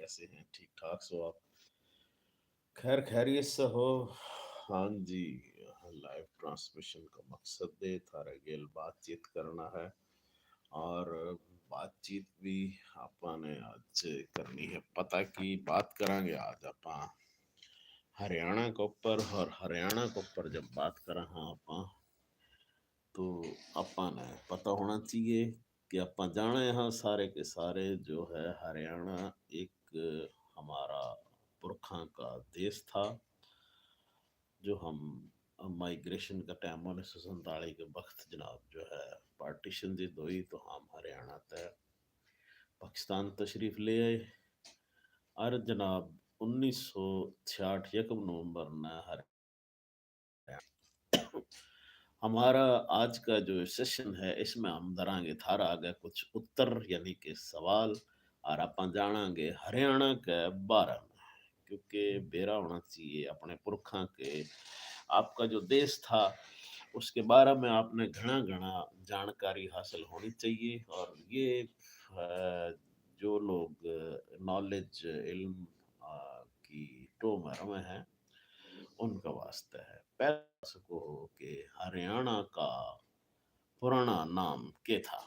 कैसे हैं? ठीक ठाक सो आप? खैर खैरियत से हो? हाँ जी। लाइव ट्रांसमिशन का मकसद है थारे गेल बातचीत करना है और बातचीत भी आपने आज करनी है। पता की बात करांगे आज ਆਪਾਂ हरियाणा के ऊपर और हरियाणा के ऊपर जब बात कर हाँ ਆਪਾਂ तो ਆਪਾਂ ने पता होना चाहिए कि ਆਪਾਂ जाने यहाँ सारे के सारे जो है हरियाणा एक हमारा पुरखा का देश था जो हम माइग्रेशन का टाइम 1947 के वक्त जनाब जो है पार्टीशन दी हुई तो हम हरियाणा तय पाकिस्तान तशरीफ ले आए और जनाब 1966 यकम नवंबर न हमारा आज का जो सेशन है इसमें हम धरांगे थारा आगे कुछ उत्तर यानी कि सवाल और अपन जानांगे हरियाणा के बारे में क्योंकि बेरा होना चाहिए अपने पुरखा के आपका जो देश था उसके बारे में आपने घना घना जानकारी हासिल होनी चाहिए और ये जो लोग नॉलेज इल्म की टोमर में हैं उनका वास्ता है पहले सको कि हरियाणा का पुराना नाम क्या था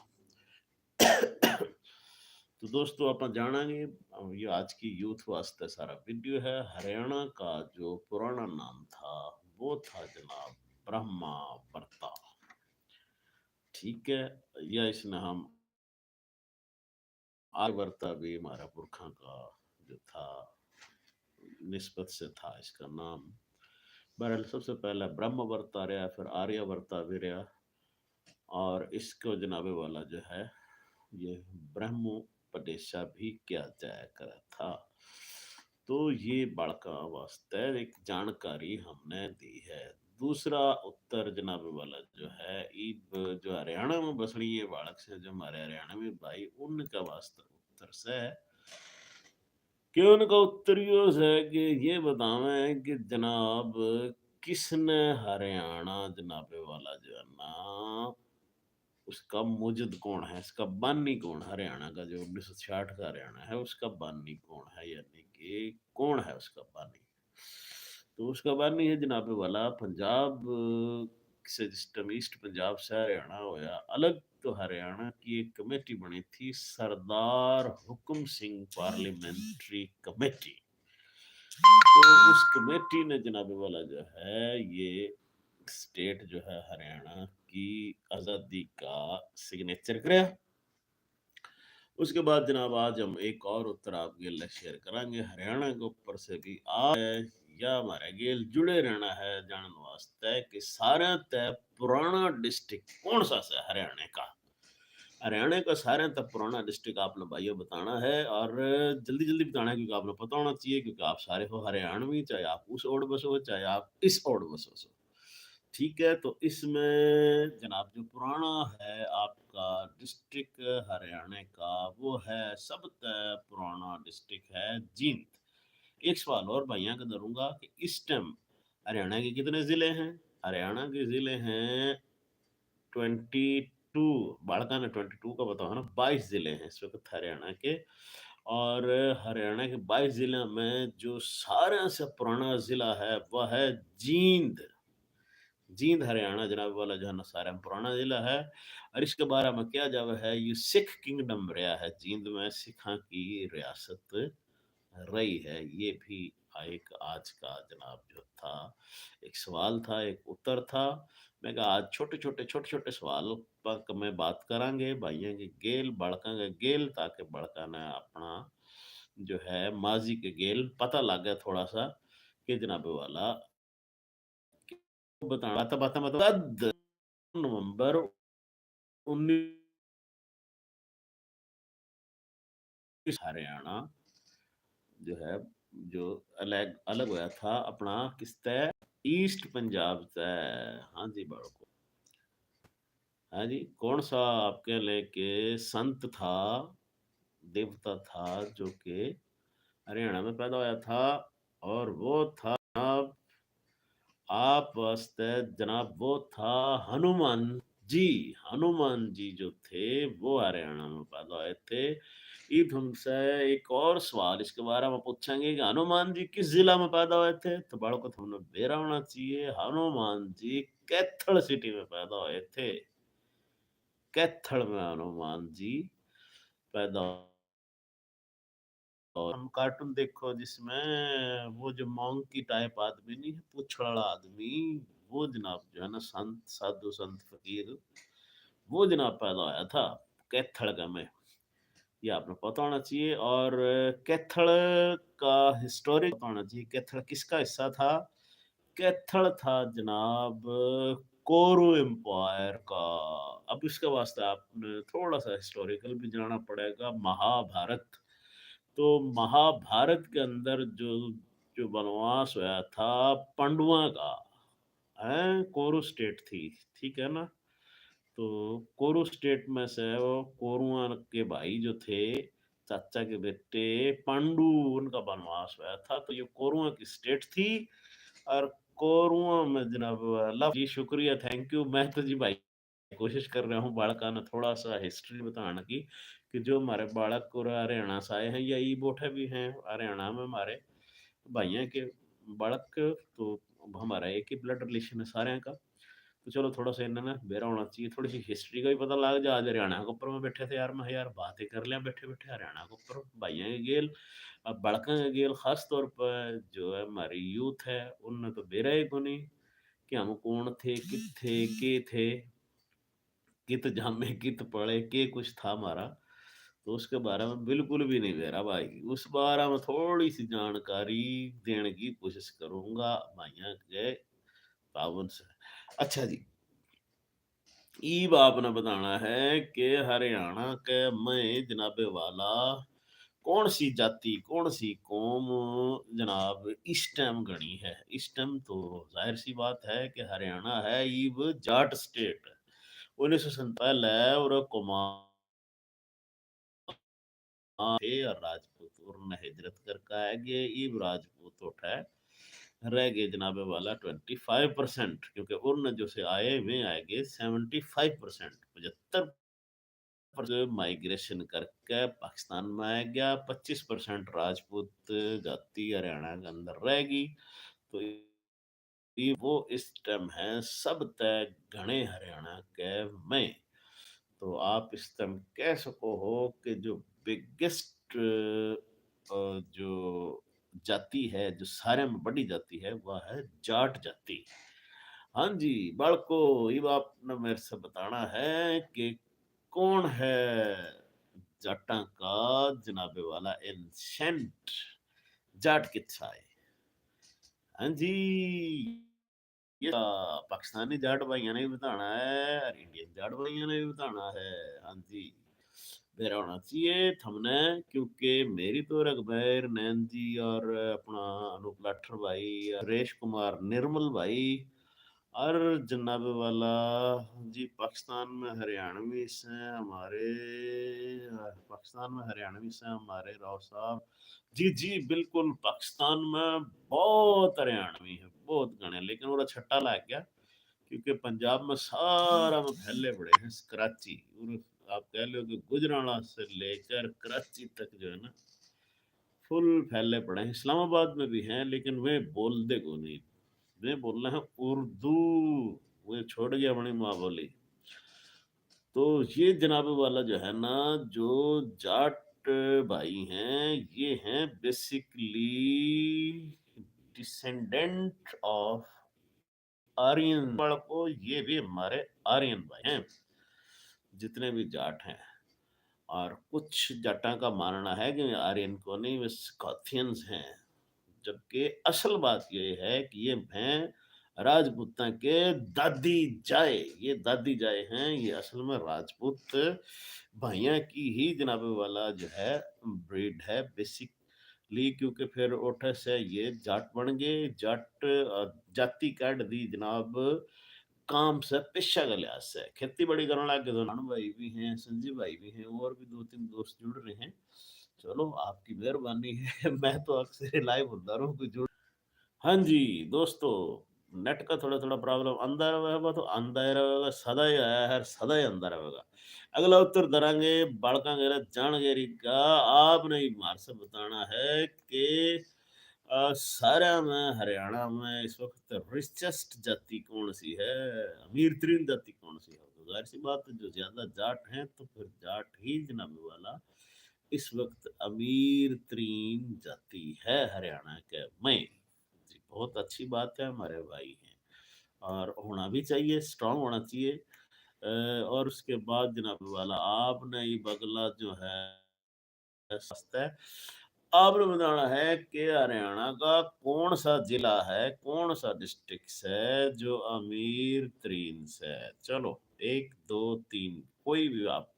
तो दोस्तों अपन जानेंगे ये आज की यूथ वास्ते सारा वीडियो है हरियाणा का जो पुराना नाम था वो था जनाब ब्रह्मावर्ता ठीक है या इसमें हम आर्यवर्ता भी हमारा पुरखा का जो था निस्बत से था इसका नाम बहरहाल सबसे पहला ब्रह्मवर्ता रहा फिर आर्यवर्ता भी रहा और इसको जनाबे वाला जो है ये ब्रह्मोपदेशा भी किया जाया करा था तो ये बड़का वास्ते एक जानकारी हमने दी है दूसरा उत्तर जनाब वाला जो है ईब जो हरियाणा में बसनी है बालक से जो हमारे हरियाणा में भाई उनका वास्ता उत्तर से है कि उनका उत्तर ये है कि ये बतावें कि जनाब किसने हरियाणा जनाबे वाला जो है ना उसका मुजद कौन है इसका बानी कौन हरियाणा का जो 1966 का हरियाणा है उसका बानी कौन है यानी कि कौन है उसका बानी तो उसका बानी है जनाबे वाला पंजाब से सिस्टम ईस्ट पंजाब से हरियाणा होया अलग तो हरियाणा की एक कमेटी बनी थी सरदार हुक्म सिंह पार्लियामेंट्री कमेटी तो उस कमेटी ने जनाबे वाला जो है ये स्टेट जो है हरियाणा की आज़ादी का सिग्नेचर कराया उसके बाद जनाब आज हम एक और उत्तर आपके लिए शेयर करेंगे हरियाणा के ऊपर से भी आज या हमारे गेल जुड़े रहना है जानने वास्ते कि सारे तय पुराना डिस्ट्रिक्ट कौन सा है हरियाणा का हरियाणा का सारे तक पुराना डिस्ट्रिक्ट आपने भाइयों बताना है और जल्दी जल्दी बताना है क्योंकि आपने पता होना चाहिए क्योंकि आप सारे हो हरियाणवी चाहे आप उस ओर बसो चाहे आप इस ओर बसो ठीक है तो इसमें जनाब जो पुराना है आपका डिस्ट्रिक्ट हरियाणा का वो है सबसे पुराना डिस्ट्रिक्ट है जींद एक सवाल और भैया का करूंगा कि इस टाइम हरियाणा के कितने जिले हैं हरियाणा के जिले हैं 22 बाड़का ने 22 का बताओ ना 22 जिले हैं इस वक्त हरियाणा के और हरियाणा के 22 जिले में जो सारे से पुराना जिला है वह है जींद जींद हरियाणा जनाब वाला जो है ना सारा पुराना जिला है और इसके बारे में क्या जब है ये सिख किंगडम रहा है जींद में सिखा की रियासत रही है ये भी एक आज का जनाब जो था एक सवाल था एक उत्तर था मैं कहा आज छोटे छोटे सवाल पर मैं बात करांगे भाइयों के गेल बड़का के गेल ताकि बड़का ने अपना जो है माजी के गेल पता लग गया थोड़ा सा कि जनाब वाला बताना था बात मतलब नवंबर 19 हरियाणा जो है जो अलग अलग हुआ था अपना किस तय ईस्ट पंजाब तय हाँ जी बड़को हाँ जी कौन सा आपके लेके संत था देवता था जो कि हरियाणा में पैदा हुआ था और वो था आप वास्ते जनाब वो था हनुमान जी हनुमान जी जो थे वो हरियाणा में पैदा हुए थे ईद हमसे एक और सवाल इसके बारे में पूछेंगे कि हनुमान जी किस जिला में पैदा हुए थे? तो बाળકો તમને बेरा होना चाहिए। हनुमान जी कैथल सिटी में पैदा हुए थे। कैथल में हनुमान जी पैदा। और हम कार्टून देखो जिसमें वो जो मोंकी टाइप आदमी नहीं है, पूंछ वाला आदमी, वो जनाब जो है ना संत साधु संत फकीर, वो जनाब पैदा होया था कैथल का में। ये आपने पता होना चाहिए। और कैथल का हिस्टोरिक पता होना चाहिए। कैथल किसका हिस्सा था? कैथल था जनाब कोरू एम्पायर का। अब इसके वास्ते आपने थोड़ा सा हिस्टोरिकल भी जानना पड़ेगा। महाभारत, तो महाभारत के अंदर जो जो वनवास हुआ था पांडवों का, है कोरू स्टेट थी, ठीक है ना? तो कोरू स्टेट में से वो कोरुआ के भाई जो थे, चाचा के बेटे पांडु, उनका वनवास हुआ था। तो ये कोरुआ की स्टेट थी। और कोरुआ में जनाब अल्लाह जी शुक्रिया, थैंक यू। मैं तो जी भाई कोशिश कर रहा हूँ बालका ने थोड़ा सा हिस्ट्री बताने की, कि जो हमारे बालक और हरियाणा से आए हैं या ई बोठे भी हैं हरियाणा में, हमारे भाइयों के बालक, तो हमारा एक ही ब्लड रिलेशन है सारे का। तो चलो थोड़ा सा इन्हें ना बेरा होना चाहिए, थोड़ी सी हिस्ट्री का भी पता लग जा। आज हरियाणा के ऊपर में बैठे थे यार, मैं यार बातें कर लिया बैठे बैठे हरियाणा के ऊपर भाइयों के गेल। अब बड़का के गेल खास तौर पर जो है हमारी यूथ है, उनने तो बेरा ही को नहीं कि हम कौन थे, कित थे, के थे, कित जामे, कित पढ़े, के कुछ था हमारा। तो उसके बारे में बिल्कुल भी नहीं बेरा भाई। उस बारे में थोड़ी सी जानकारी देने की कोशिश करूंगा भाइयों के पावन से। अच्छा जी, ईब आपने बताना है कि हरियाणा के में जनाबे वाला कौन सी जाति, कौन सी कौम जनाब इस टाइम गणी है? इस टाइम तो जाहिर सी बात है कि हरियाणा है ईब जाट स्टेट। 1947 और कुमार थे और राजपूत उन्होंने हिजरत करके आगे ईब राजपूत उठा रह गए जनाबे वाला 25%, क्योंकि उन जो से आए वे आएंगे 75%, 75 माइग्रेशन करके पाकिस्तान में आ गया। 25% राजपूत जाति हरियाणा के अंदर रहेगी। तो ये वो इस टाइम है सब तय घने हरियाणा के में। तो आप इस टाइम कह सको हो कि जो बिगेस्ट जो जाति है, जो सारे में बड़ी जाति है, वह है जाट जाति। हाँ जी बालको, ये आपने मेरे से बताना है कि कौन है जाटा का जनाबे वाला एंशंट जाट किस्सा है? हाँ जी, ये पाकिस्तानी जाट भाइयों ने भी बताना है और इंडियन जाट भाइयों ने भी बताना है। हाँ जी, मेरा होना चाहिए थमने, क्योंकि मेरी तो रघुबर नैन जी और अपना अनूप लाठर भाई, सुरेश कुमार निर्मल भाई और जनाब वाला जी पाकिस्तान में हरियाणवी से हमारे, पाकिस्तान में हरियाणवी से हमारे राव साहब। जी जी बिल्कुल, पाकिस्तान में बहुत हरियाणवी है, बहुत गणे, लेकिन वो छट्टा लग गया क्योंकि पंजाब में सारा में फैले पड़े हैं। कराची और आप कह लो कि गुजरांवाला से लेकर कराची तक जो है ना फुल फैले पड़े हैं। इस्लामाबाद में भी हैं लेकिन वे बोलते को नहीं, वे बोलना है उर्दू, वो छोड़ गया अपनी माँ बोली। तो ये जनाब वाला जो है ना, जो जाट भाई हैं, ये हैं बेसिकली डिसेंडेंट ऑफ आर्यन। को ये भी हमारे आर्यन भाई हैं जितने भी जाट हैं। और कुछ जाटा का मानना है कि आर्यन को नहीं, वे स्कॉथियंस हैं। जबकि असल बात ये है कि ये हैं राजपूतां के दादी जाए, ये दादी जाए हैं, ये असल में राजपूत भाइयों की ही जनाब वाला जो है ब्रीड है बेसिकली। क्योंकि फिर उठे से ये जाट बन गए, जाट जाति काट दी जनाब काम से, पेशा का लिहाज से खेती बाड़ी करने लग गए। तो नानू भाई भी हैं, संजीव भाई भी हैं, और भी दो तीन दोस्त जुड़ रहे हैं। चलो आपकी मेहरबानी है। मैं तो अक्सर लाइव होता रहूं, कुछ जुड़। हाँ जी दोस्तों, नेट का थोड़ा थोड़ा प्रॉब्लम आंदा रहेगा तो आंदा ही रहेगा, सदा ही आया है, सदा ही आंदा रहेगा। अगला उत्तर दरांगे बालका गेरा जान गेरी का। आपने ही मार से बताना है कि सारे में हरियाणा में इस वक्त रिचेस्ट जाति कौन सी है, अमीर तरीन जाति कौन सी है। तो जाहिर सी बात है जो ज्यादा जाट हैं तो फिर जाट ही जनाब वाला इस वक्त अमीर तरीन जाति है हरियाणा के में। जी बहुत अच्छी बात है, हमारे भाई हैं और होना भी चाहिए, स्ट्रांग होना चाहिए। और उसके बाद जनाब वाला आपने ये बगला जो है सस्ता है। आपने बताना है कि हरियाणा का कौन सा जिला है, कौन सा डिस्ट्रिक्ट है जो अमीर तरीन से है। चलो एक दो तीन कोई भी आप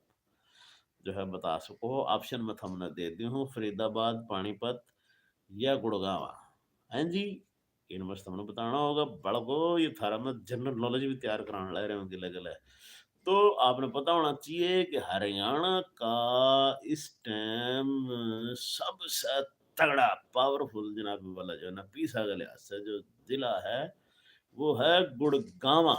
जो है बता सको। ऑप्शन में हमने दे दी हूँ, फरीदाबाद, पानीपत या गुड़गांव। हैं जी, इन बस तुमने बताना होगा। बड़को ये थारा में जनरल नॉलेज भी तैयार कराने लग रहे होंगे गिले गिले। तो आपने पता होना चाहिए कि हरियाणा का इस टाइम सबसे तगड़ा पावरफुल जनाब वाला जो है ना पीसा के लिहाज से जो जिला है वो है गुड़गांवा।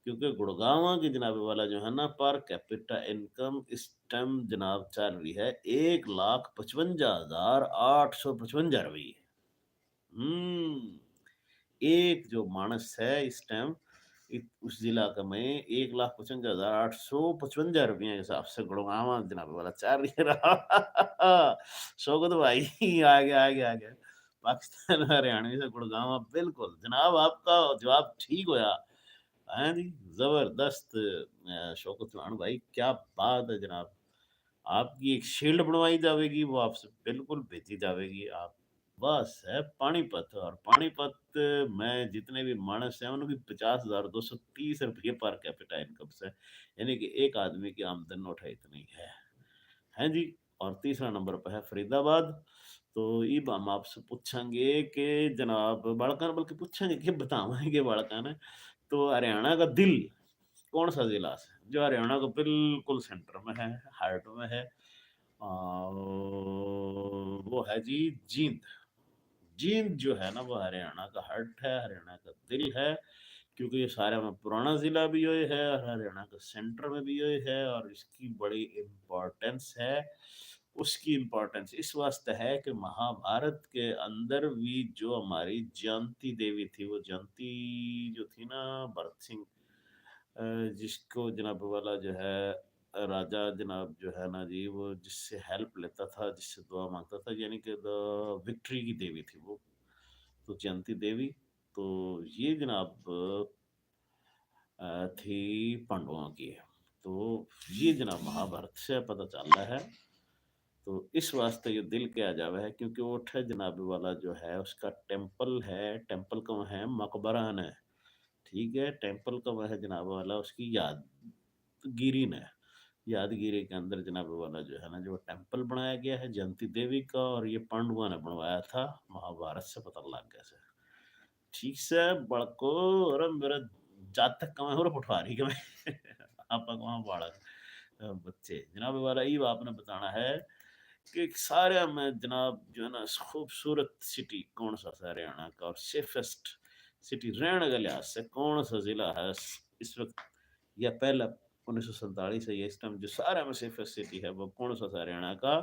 क्योंकि गुड़गांव की जनाब वाला जो है ना पर कैपिटा इनकम इस टाइम जनाब चल रही है 1,55,855 रुपये। हम्म एक जो मानस है इस टाइम उस जिला का में 1,55,855 रुपये के हिसाब से गुड़गांव जनाब वाला चल रही रहा। शौकत भाई आ गया पाकिस्तान हरियाणा से गुड़गांव बिल्कुल जनाब आपका जवाब ठीक होया। हाँ जी, जबरदस्त शौकत चौहान भाई, क्या बात है जनाब। आपकी एक शील्ड बनवाई जाएगी, वो आपसे बिल्कुल भेजी जाएगी। आप बस है पानीपत, और पानीपत में जितने भी मानस हैं उनकी 50,230 रुपये पर कैपिटा इनकम से, यानी कि एक आदमी की आमदन नोट है इतनी है जी। और तीसरा नंबर पर है फरीदाबाद। तो ये हम आपसे पूछेंगे कि जनाब बाड़का, बल्कि पूछेंगे कि बताएंगे बाड़का ने तो हरियाणा का दिल कौन सा जिला है जो हरियाणा का बिल्कुल सेंटर में है, हार्ट में है। वो है जी जींद। जींद जो है ना वो हरियाणा का हार्ट है, हरियाणा का दिल है। क्योंकि ये सारे में पुराना जिला भी ये है और हरियाणा का सेंटर में भी ये है, और इसकी बड़ी इम्पोर्टेंस है। उसकी इम्पोर्टेंस इस वास्ते है कि महाभारत के अंदर भी जो हमारी जयंती देवी थी, वो जयंती जो थी ना भरत सिंह, जिसको जनाब वाला जो है राजा जनाब जो है ना जी वो जिससे हेल्प लेता था, जिससे दुआ मांगता था, यानी कि द विक्ट्री की देवी थी वो, तो जयंती देवी। तो ये जनाब थी पांडवों की। तो ये जनाब महाभारत से पता चल रहा है। तो इस वास्ते ये दिल क्या जावे है क्योंकि वो उठे जनाब वाला जो है उसका टेम्पल है, टेम्पल का है मकबरा है। ठीक है, टेम्पल का वह जनाब वाला उसकी यादगिरी ने, यादगिरी के अंदर जनाब वाला जो है ना जो टेम्पल बनाया गया है जयंती देवी का, और ये पांडवों ने बनवाया था, महाभारत से पता लग गया से। ठीक से बड़को और मेरा जातक कमा हो पठवारी के में आपा कमा बालक बच्चे जनाब वाला ये आपने बताना है कि सारे में जनाब जो है ना खूबसूरत सिटी कौन सा है हरियाणा का, और सेफेस्ट सिटी रहने के लिहाज से कौन सा जिला है इस वक्त, या पहला 1947 से ये इस टाइम जो सारे में सेफेस्ट सिटी है वो कौन सा है हरियाणा का।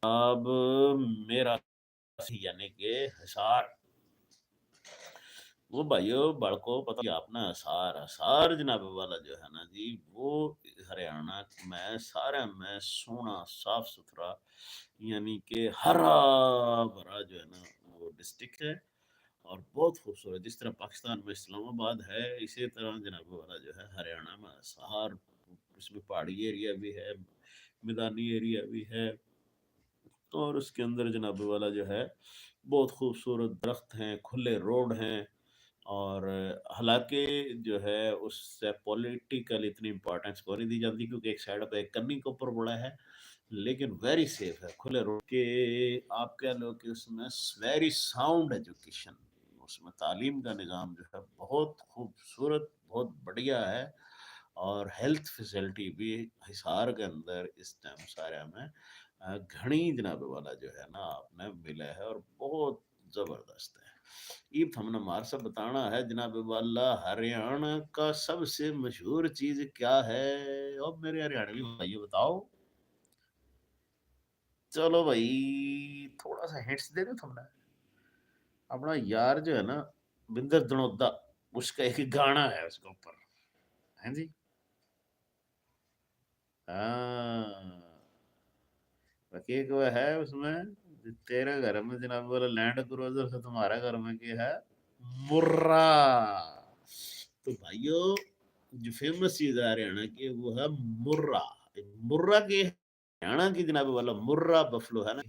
अब मेरा यानी कि हिसार। वो भाइयों बड़को पता ही आपने हिसार, हिसार जनाब वाला जो है ना जी वो हरियाणा में सारे में सोना साफ सुथरा यानी कि हरा भरा जो है ना वो डिस्ट्रिक्ट है, और बहुत खूबसूरत। जिस तरह पाकिस्तान में इस्लामाबाद है इसी तरह जनाब वाला जो है हरियाणा में हिसार, उसमें पहाड़ी एरिया भी है, मैदानी एरिया भी है, और उसके अंदर जनाब वाला जो है बहुत खूबसूरत दरख्त हैं, खुले रोड हैं। और हालांकि जो है उससे पॉलिटिकल इतनी इम्पोर्टेंस को नहीं दी जाती क्योंकि एक साइड पे एक कन्नी के ऊपर बड़ा है, लेकिन वेरी सेफ है, खुले रोड के। आप कह लो कि उसमें वेरी साउंड एजुकेशन, उसमें तालीम का निज़ाम जो है बहुत खूबसूरत, बहुत बढ़िया है। और हेल्थ फैसिलिटी भी हिसार के अंदर इस टाइम सारे में घनी जनाब वाला जो है ना आपने मिला है, और बहुत जबरदस्त है। ये हमने मार सब बताना है जनाब वाला, हरियाणा का सबसे मशहूर चीज क्या है? और मेरे हरियाणवी भाई बताओ। चलो भाई, थोड़ा सा हिंट्स दे दो तुमने। अपना यार जो है ना, बिंदर धनोदा, उसका एक गाना है उसके ऊपर। हैं जी? हाँ, एक वो है उसमें, तेरे घर में जनाब वाला लैंड क्रूजर से तुम्हारे घर में क्या है? मुर्रा। तो भाइयों, जो फेमस चीज है हरियाणा की वो है मुर्रा। मुर्रा की हरियाणा की जनाब वाला मुर्रा बफलो है ना,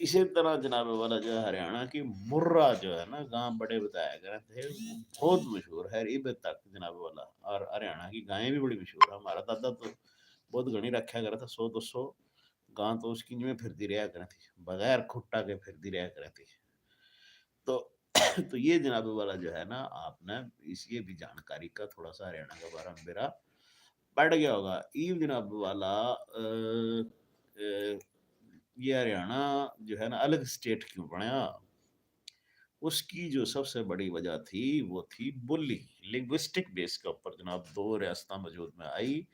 इसी तरह जनाब वाला जो है हरियाणा की मुर्रा जो है ना, गांव बड़े बताया करते थे, वो बहुत मशहूर है इब तक जनाब वाला। और हरियाणा की गायें भी बड़ी मशहूर है। हमारा दादा तो बहुत घनी रखा करा था, 100-200 गां तो उसकी में फिरती रहा करा थी, बगैर खुट्टा के फिरती रहा करा थी। तो तो ये जनाब वाला जो है ना, आपने इस ये भी जानकारी का थोड़ा सा हरियाणा के बारे में मेरा बढ़ गया होगा। ईव जनाब वाला ये हरियाणा जो है ना अलग स्टेट क्यों बनाया, उसकी जो सबसे बड़ी वजह थी वो थी बोली। लिंग्विस्टिक बेस के ऊपर जनाब दो रियासत वजूद में आई,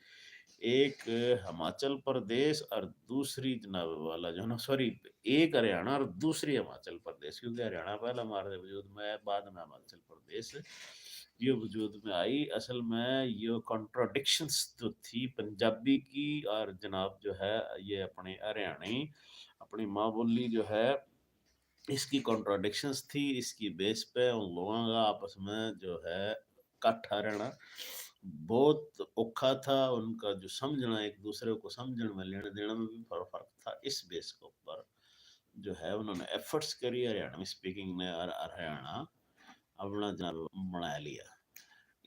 एक हिमाचल प्रदेश और दूसरी जनाब वाला जो है ना, सॉरी, एक हरियाणा और दूसरी हिमाचल प्रदेश, क्योंकि हरियाणा पहले हमारे वजूद में है, बाद में हिमाचल प्रदेश ये वजूद में आई। असल में ये कॉन्ट्रोडिक्शंस जो थी पंजाबी की और जनाब जो है ये अपने हरियाणी अपनी माँ बोली जो है, इसकी कॉन्ट्रोडिक्शंस थी। इसकी बेस पे उन लोगों का आपस में जो है इकट्ठा रहना बहुत औखा था। उनका जो समझना, एक दूसरे को समझने में, लेने देने में भी फर्क था। इस बेस के ऊपर जो है उन्होंने एफर्ट्स करी हरियाणवी स्पीकिंग ने, और हरियाणा अपना जनाब बना लिया।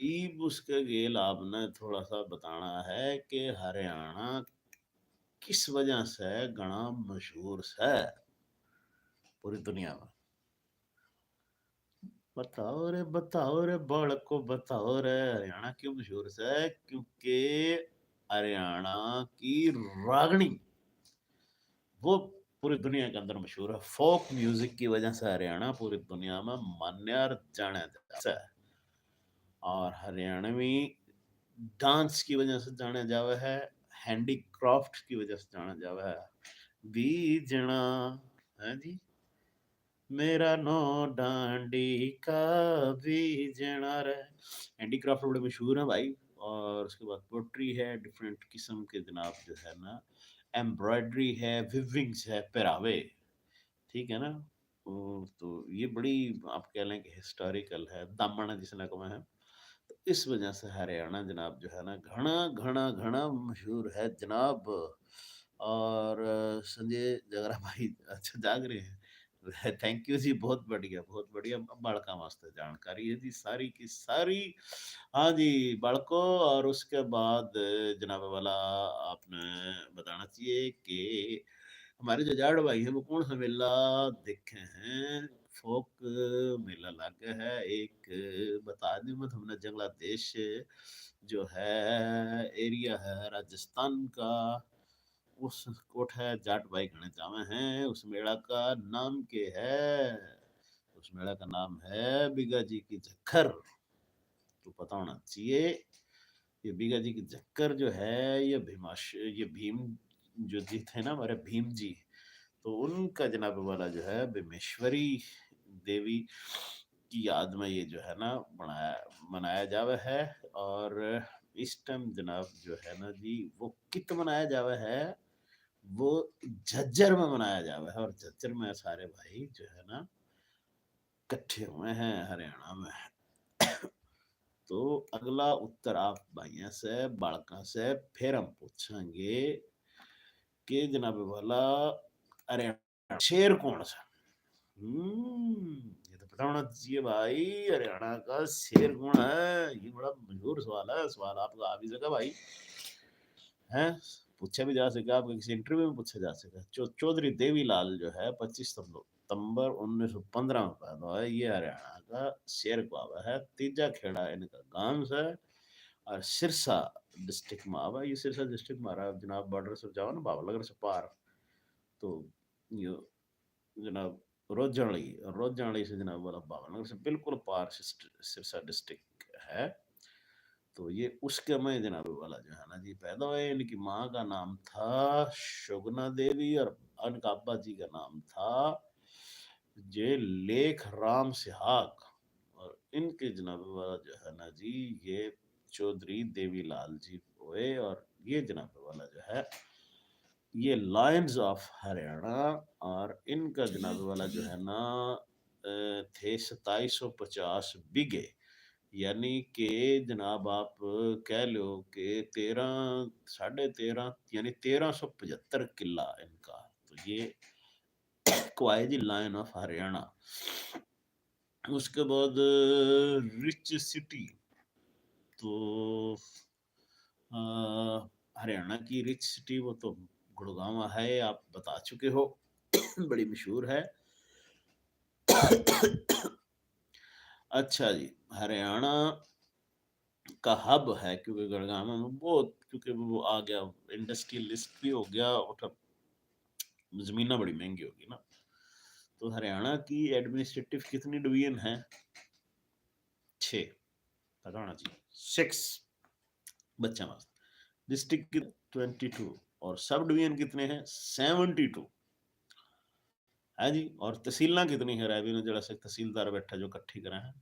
ईब उसके गेल आपने थोड़ा सा बताना है कि हरियाणा किस वजह से घना मशहूर है पूरी दुनिया में। बताओ रे बालक को बताओ रे, हरियाणा क्यों मशहूर है? क्योंकि हरियाणा की रागनी वो पूरी दुनिया के अंदर मशहूर है। फोक म्यूजिक की वजह से हरियाणा पूरी दुनिया में मान्य और जाना जाता है। और हरियाणवी डांस की वजह से जाना जावा है, हैंडीक्राफ्ट की वजह से जाना जावा है। बीजना है जी, मेरा नो डांडी का बीजना रे, हैंडीक्राफ्ट बड़े मशहूर है भाई। और उसके बाद पोट्री है, डिफरेंट किस्म के जनाब जो है ना, एम्ब्रॉयडरी है, विविंग्स है, पहरावे, ठीक है ना। तो ये बड़ी आप कह लें कि हिस्टोरिकल है, दामन जिसने को है। तो इस वजह से हरियाणा जनाब जो है ना घना घना घना मशहूर है जनाब। और संजय जगरा भाई अच्छा जाग रहे हैं। थैंक यू जी, बहुत बढ़िया बहुत बढ़िया। बालका वास्ते जानकारी है जी सारी की सारी। हाँ जी बालको, और उसके बाद जनाब वाला आपने बताना चाहिए कि हमारे जो जाड़ भाई हैं वो कौन सा मेला देखे हैं? फोक मेला लागे है एक, बता दूं मैं हमने, जंगलादेश जो है एरिया है राजस्थान का, उस कोट है जाट भाई घने जावे हैं। उस मेला का नाम के है, उस मेला का नाम है बिगा जी की झक्कर। तो पता होना चाहिए, ये बीगा जी की झक्कर जो है ये ये भीम जो जी थे ना हमारे भीम जी, तो उनका जनाब वाला जो है भीमेश्वरी देवी की याद में ये जो है ना बनाया मनाया जावा है। और इस टाइम जनाब जो है ना जी वो कित मनाया जावा है, वो झज्जर में मनाया जावा है। और झज्जर में सारे भाई जो है ना इकट्ठे हुए हैं हरियाणा में। तो अगला उत्तर आप भाइयों से बालका से फिर हम पूछेंगे कि जनाब वाला हरियाणा शेर कौन सा? ये तो पता होना चाहिए भाई, हरियाणा का शेर कौन है? ये बड़ा मशहूर सवाल है, सवाल आपका आ भी सका भाई है, पूछा भी जा सका, आपके किसी इंटरव्यू में पूछा जा सका। चौधरी देवीलाल जो है 25 सितंबर 1915 में पैदा हुआ है। ये हरियाणा का शेर कुआवा है, तीजा खेड़ा इनका गांव है। और सिरसा डिस्ट्रिक्ट में आवा, ये सिरसा डिस्ट्रिक्ट में आ रहा है जनाब, बॉर्डर से जाओ ना भावनगर से पार, तो ये जनाब रोजाणी से जनाब वाला भावनगर से बिल्कुल पार सिरसा डिस्ट्रिक्ट है। तो ये उसके में जनाब वाला जो है ना जी पैदा हुए। इनकी माँ का नाम था शुगना देवी और इनका अब्बा जी का नाम था जे लेख राम सिहाग। और इनके जनाब वाला जो है ना जी ये चौधरी देवीलाल जी हुए। और ये जनाब वाला जो है ये लायंस ऑफ हरियाणा। और इनका जनाब वाला जो है ना थे 2750 बीघे, यानी कि जनाब आप कह लो कि 13 13.5 यानी 1375 किला इनका। तो ये क्वाई जी लायन ऑफ हरियाणा। उसके बाद रिच सिटी, तो अ, हरियाणा की रिच सिटी वो तो गुड़गांव है, आप बता चुके हो। बड़ी मशहूर है। अच्छा जी, हरियाणा का हब है क्योंकि गुड़गांव में बहुत, क्योंकि वो आ गया इंडस्ट्रियलिस्ट भी हो गया और जमीना बड़ी महंगी होगी ना। तो हरियाणा की एडमिनिस्ट्रेटिव कितनी डिवीजन है? 6, पता होना चाहिए। 6 बच्चा मास डिस्ट्रिक्ट 22 और सब डिवीजन कितने हैं? 72 है जी। और तहसील कितनी है? रेवेन्यू जरा से तहसीलदार बैठा जो इकट्ठी करा है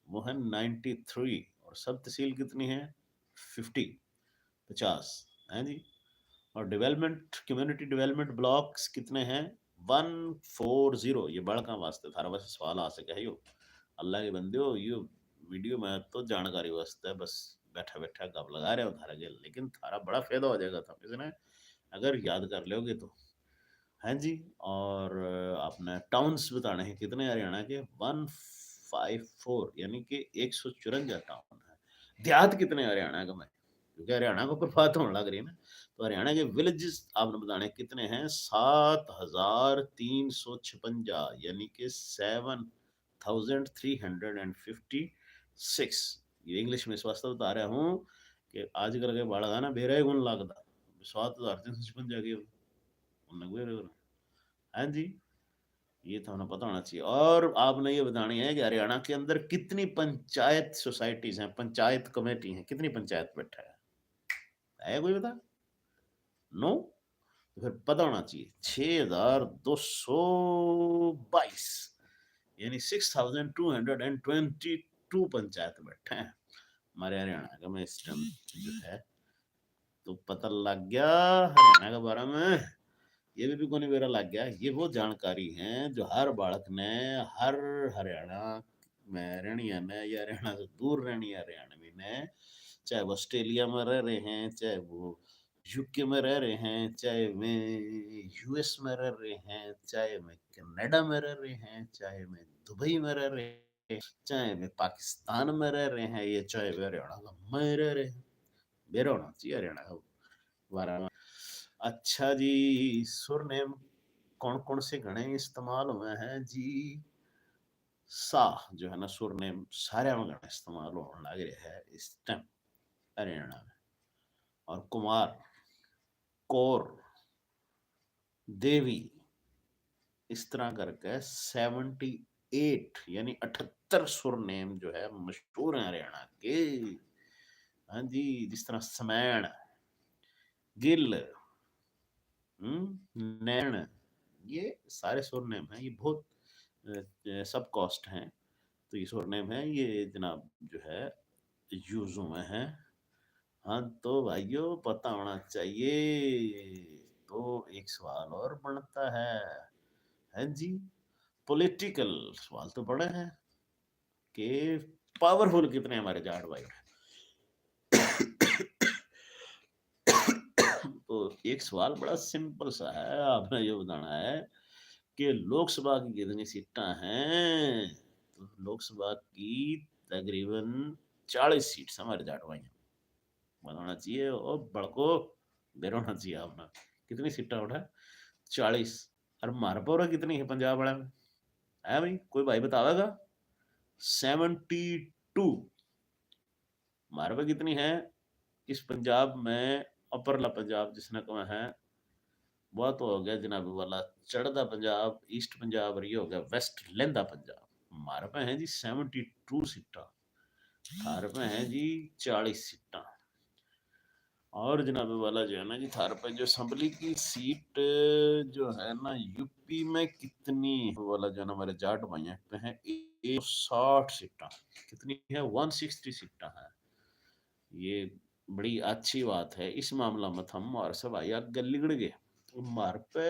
वो है 93। और सब तहसील कितनी है? 50 है जी। और डेवलपमेंट कम्युनिटी डेवलपमेंट ब्लॉक्स कितने हैं? 140। ये बड़का वास्ते थारा बस सवाल आ सके है यो अल्लाह के बंदे हो। यो वीडियो में तो जानकारी वास्ते बस बैठा बैठा गप लगा रहे हो थारा के, लेकिन थारा बड़ा फायदा हो जाएगा था इसने अगर याद कर लोगे तो। हाँ जी। और आपने टाउन्स बताने हैं कितने हरियाणा के? 154, यानी कि 154 टाउन है। देहात कितने हरियाणा का? मैं क्योंकि हरियाणा को ऊपर बात होने लग रही है ना, तो हरियाणा के विलेजेस आपने बताने कितने हैं? 7356, यानी कि 7356। ये इंग्लिश में इस वास्ते बता रहा हूँ कि आजकल के बालक है ना बेरा गुण लगता 7356 के हाँ जी। ये तो हमें पता होना चाहिए। और आपने ये बतानी है कि हरियाणा के अंदर कितनी पंचायत सोसाइटीज हैं, पंचायत कमेटी हैं, कितनी पंचायत बैठा है कोई बता? नो? तो फिर पता होना चाहिए 6222, यानी 6222 पंचायत बैठे हैं हमारे हरियाणा का में इस टाइम जो है। तो पता लग गया हरियाणा के बारे में। ये भी कोनी मेरा लग गया। ये वो जानकारी है जो हर बालक ने, हर हरियाणा में रहनी है ने या हरियाणा से दूर रहनी है हरियाणवी ने, चाहे वो ऑस्ट्रेलिया में रह रहे हैं, चाहे वो यूके में रह रहे हैं, चाहे वे यूएस में रह रहे हैं, चाहे वे कनाडा में रह रहे हैं, चाहे वे दुबई में रह रहे हैं, चाहे वे पाकिस्तान में रह रहे हैं, या चाहे वे हरियाणा का में रह रहे हैं। मेरा होना चाहिए हरियाणा का बारे में। अच्छा जी, सुर नेम कौन कौन से गणे इस्तेमाल हुए हैं जी? सा जो है ना सुर नेम सारे में गणे इस्तेमाल होने लग रहे हैं इस टाइम हरियाणा में। और कुमार, कौर, देवी, इस तरह करके 78 यानी 78 सुर नेम जो है मशहूर है हरियाणा के। हाँ जी। जिस तरह समैन, गिल, नैन, ये सारे सुर नेम हैं। ये बहुत सब कॉस्ट हैं। तो ये सुर नेम है ये जनाब जो है यूज में है। हाँ तो भाइयों पता होना चाहिए। तो एक सवाल और बनता है जी। पॉलिटिकल सवाल तो बड़े हैं कि पावरफुल कितने हमारे जाट भाई। तो एक सवाल बड़ा सिंपल सा है, आपने ये बताना है कि लोकसभा की कितनी सीटें हैं? तो लोकसभा की तकरीबन 40 सीट हमारे जाट भाई बताना चाहिए। और बड़को देर होना चाहिए आपने कितनी सीटें उठा? 40। और मारपोरा कितनी है पंजाब वाला में? है भाई कोई भाई बतावेगा? 72। मारवा कितनी है इस पंजाब में? अपरला पंजाब जिसने कहा है وہ تو ہو گیا جناب والا چڑھدا پنجاب، ایسٹ پنجاب، اور یہ ہو گیا ویسٹ لہندا پنجاب۔ ہمارے پہ ہیں جی 72 سیٹاں، تھارے پہ ہیں جی 40 سیٹاں۔ اور جناب والا جو ہے نا جی تھارے پہ جو اسمبلی کی سیٹ جو ہے نا یو پی میں کتنی والا جو ہے نا ہمارے جاٹ بھائی ہیں پہ ہیں 160 سیٹاں، کتنی ہے 160 سیٹاں ہیں۔ یہ بڑی اچھی بات ہے، اس معاملہ میں ہم اور سب آئی گل لگڑ گئے ہمارے پہ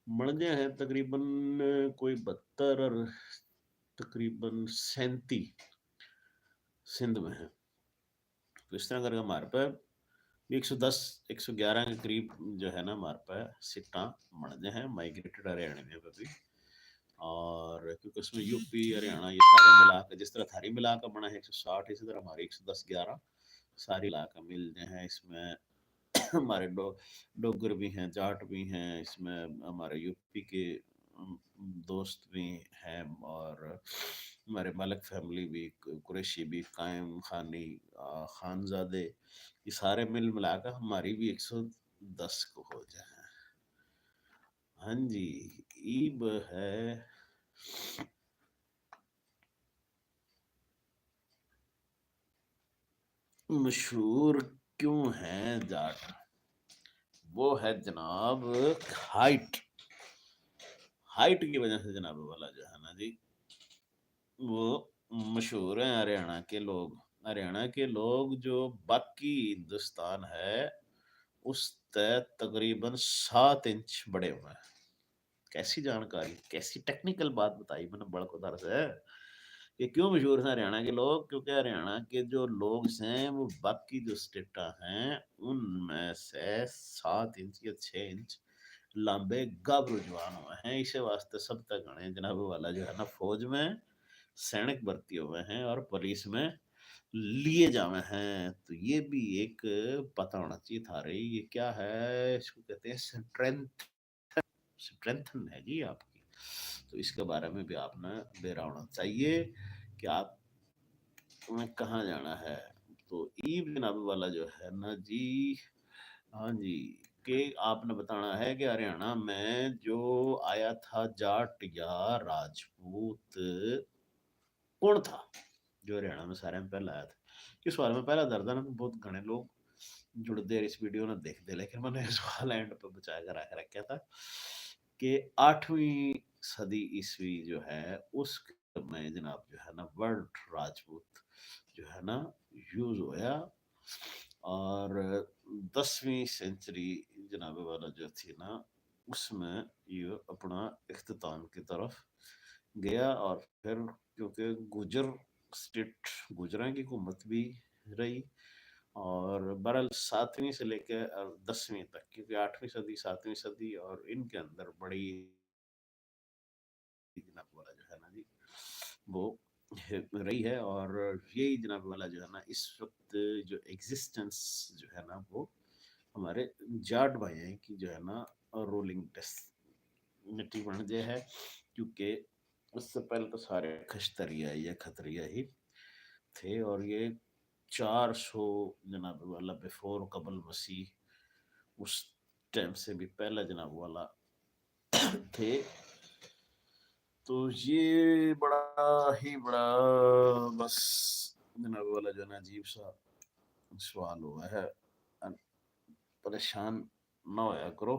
مڑنے ہیں تقریباً کوئی 72 اور تقریباً 37 سندھ میں ہے۔ تو اس طرح کر کے ہمارے پہ 110 111 کے قریب جو ہے نا ہمارے پہ سٹاں مڑنے ہیں مائگریٹڈ ہریانے میں بھی۔ اور کیونکہ اس میں یو پی ہریانہ یہ سارے ملا کے جس طرح تھاری ملا کے بنا ہے 160، اسی طرح ہمارے 110 11 ساری علاقہ ملتے ہیں اس میں۔ ہمارے ڈوگر بھی ہیں، جاٹ بھی ہیں اس میں، ہمارے یو پی کے دوست بھی ہیں، اور ہمارے ملک فیملی بھی، قریشی بھی، قائم خانی، خانزادے، یہ سارے مل ملا کر ہماری بھی 110 کو ہو جائے۔ ہاں جی ایب ہے مشہور کیوں ہے جاٹ؟ وہ ہے جناب ہائٹ، ہائٹ کی وجہ سے جناب والا جو ہے نا جی وہ مشہور ہیں۔ ہریانہ کے لوگ، ہریانہ کے لوگ جو باقی ہندوستان ہے اس تے تقریباً 7 انچ بڑے ہوئے ہیں۔ کیسی جانکاری، کیسی ٹیکنیکل بات بتائی میں نے بڑک ادھر سے کہ کیوں مشہور ہیں ہریانہ کے لوگ؟ کیونکہ ہریانہ کے جو لوگ ہیں وہ باقی جو اسٹیٹاں ہیں ان میں سے 7 انچ یا 6 انچ لمبے گابرو جوان ہوئے ہیں۔ اسی واسطے سب تک گنے جناب والا جو ہے نا فوج میں سینک بھرتی ہوئے ہیں اور پولیس میں لیے جاوے ہیں۔ تو یہ بھی ایک پتہ ہونا چاہیے تھا رہی، یہ کیا ہے، اس کو کہتے ہیں اسٹرینتھ، اسٹرینتھن ہے جی آپ کی۔ تو اس کے بارے میں بھی آپ نے بیرا ہونا چاہیے کہ آپ تمہیں کہاں جانا ہے۔ تو ایب جناب والا جو ہے نا جی، ہاں جی، کہ آپ نے بتانا ہے کہ ہریانہ میں جو آیا تھا جاٹ یا راجپوت کون تھا جو ہریانہ میں سارے میں پہلا آیا تھا؟ اس سوال میں پہلا درد ہے نا بہت گھنے لوگ جڑ دیر اس ویڈیو نے دیکھ دے، لیکن میں نے سوال اینڈ پہ بچا کر رکھ رکھا تھا کہ 8ویں صدی عیسوی جو ہے اس میں جناب جو ہے نا ورلڈ راجپوت جو ہے نا یوز ہویا، اور 10ویں سینچری جناب والا جو تھی نا اس میں یہ اپنا اختتام کی طرف گیا۔ اور پھر کیونکہ گجر اسٹیٹ گجراں کی حکومت بھی رہی، اور برل 7ویں سے لے کے 10ویں تک، کیونکہ 8ویں صدی 7ویں صدی اور ان کے اندر بڑی جناب والا جو ہے نا جی وہ رہی ہے۔ اور یہی جناب والا جو ہے نا اس وقت جو ایگزسٹنس جو ہے نا وہ ہمارے جاٹ بھائی ہیں کی جو ہے نا رولنگ ڈیسٹی بن گئے ہے، کیونکہ اس سے پہلے تو سارے کھشتریا یا کھتریا ہی تھے، اور یہ 400 جناب والا بیفور قبل مسیح اس ٹائم سے بھی پہلا جناب والا تھے۔ تو یہ بڑا ہی بڑا بس جناب والا جو ہے نا عجیب سا سوال ہوا ہے۔ پریشان نہ ہویا کرو،